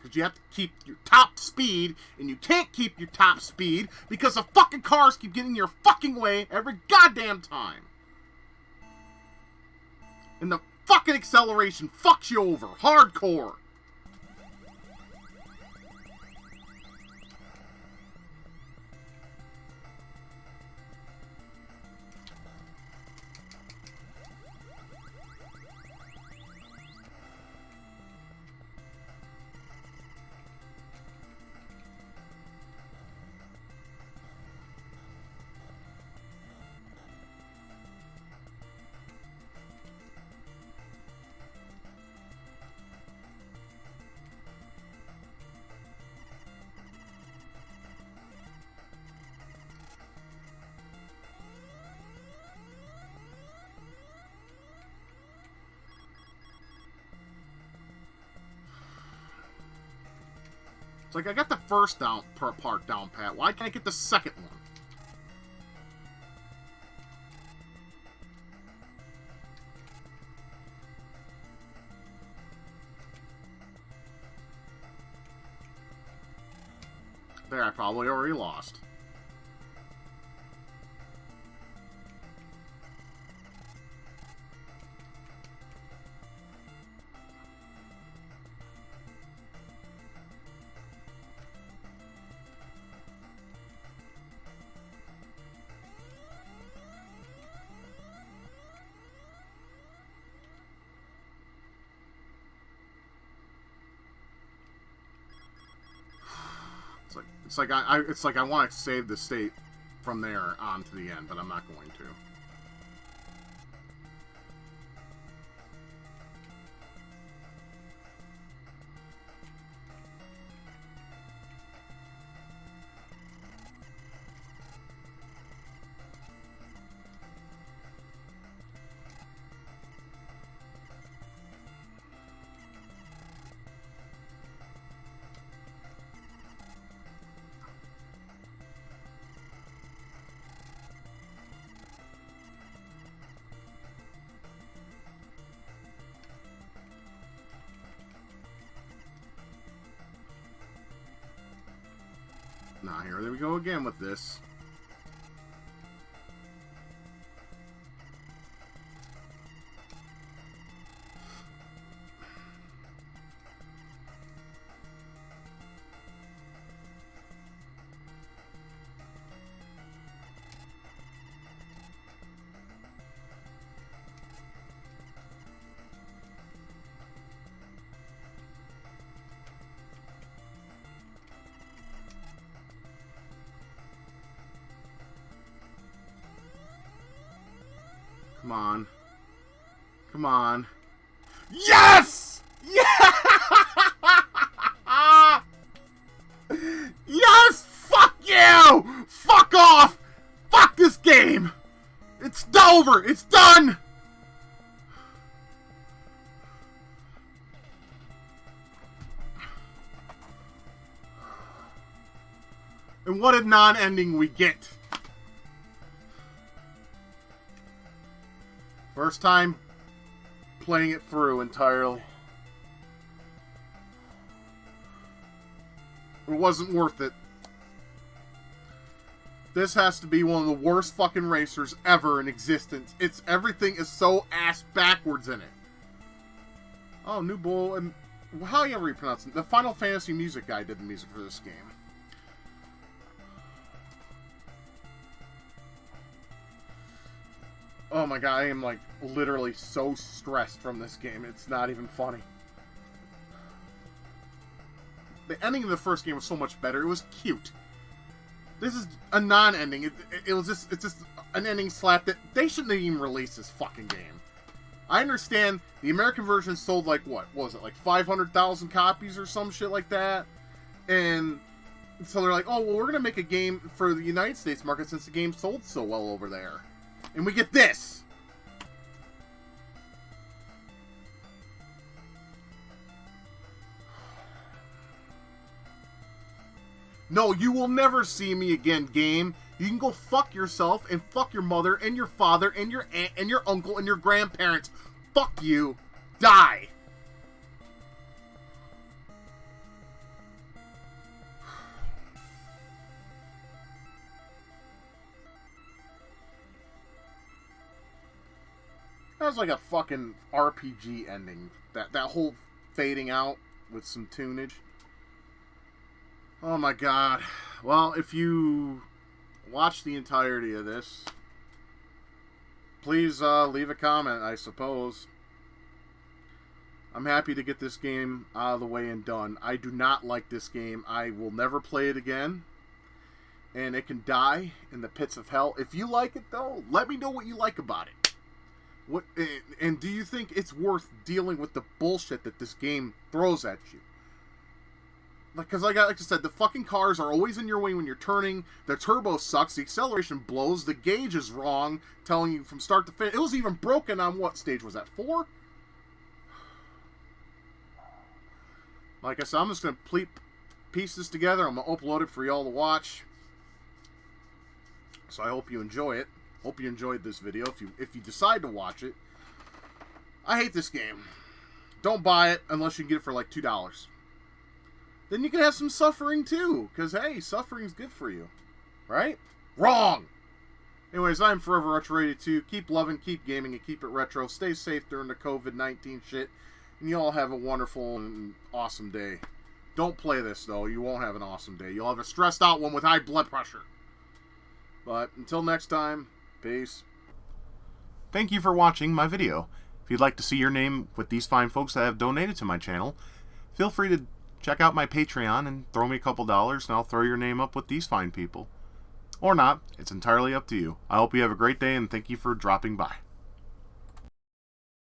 Because you have to keep your top speed, and you can't keep your top speed because the fucking cars keep getting in your fucking way every goddamn time. And the fucking acceleration fucks you over. Hardcore. like, I got the first part down pat. Why can't I get the second one? There, I probably already lost. It's like I want to save the state from there on to the end, but I'm not going to. Now here we go again with this. Come on. Come on. Yes! Yeah! Yes! Fuck you! Fuck off! Fuck this game! It's over! It's done! And what a non-ending we get. First time playing it through entirely. It wasn't worth it. This has to be one of the worst fucking racers ever in existence. Everything is so ass backwards in it. Oh, new bull and how you ever pronounce it? The Final Fantasy music guy did the music for this game. Oh my god, I am like literally so stressed from this game. It's not even funny. The ending of the first game was so much better. It was cute. This is a non-ending. It's just an ending slap that they shouldn't have even released this fucking game. I understand the American version sold like what was it, like 500,000 copies or some shit like that, and so they're like, oh well, we're gonna make a game for the United States market since the game sold so well over there. And we get this! No, you will never see me again, game. You can go fuck yourself and fuck your mother and your father and your aunt and your uncle and your grandparents. Fuck you. Die. That was like a fucking RPG ending. That whole fading out with some tunage. Oh my god. Well, if you watch the entirety of this, please leave a comment, I suppose. I'm happy to get this game out of the way and done. I do not like this game. I will never play it again. And it can die in the pits of hell. If you like it, though, let me know what you like about it. What and do you think it's worth dealing with the bullshit that this game throws at you? Because like I said, the fucking cars are always in your way when you're turning. The turbo sucks. The acceleration blows. The gauge is wrong, telling you from start to finish. It was even broken on what stage was that? 4? Like I said, I'm just going to piece this together. I'm going to upload it for y'all to watch. So I hope you enjoy it. Hope you enjoyed this video. If you decide to watch it. I hate this game. Don't buy it unless you can get it for like $2. Then you can have some suffering too. Because, hey, suffering's good for you. Right? Wrong! Anyways, I'm Forever Retro 82. Keep loving, keep gaming, and keep it retro. Stay safe during the COVID-19 shit. And you all have a wonderful and awesome day. Don't play this, though. You won't have an awesome day. You'll have a stressed out one with high blood pressure. But until next time, peace. Thank you for watching my video. If you'd like to see your name with these fine folks that have donated to my channel, feel free to check out my Patreon and throw me a couple dollars and I'll throw your name up with these fine people. Or not. It's entirely up to you. I hope you have a great day and thank you for dropping by.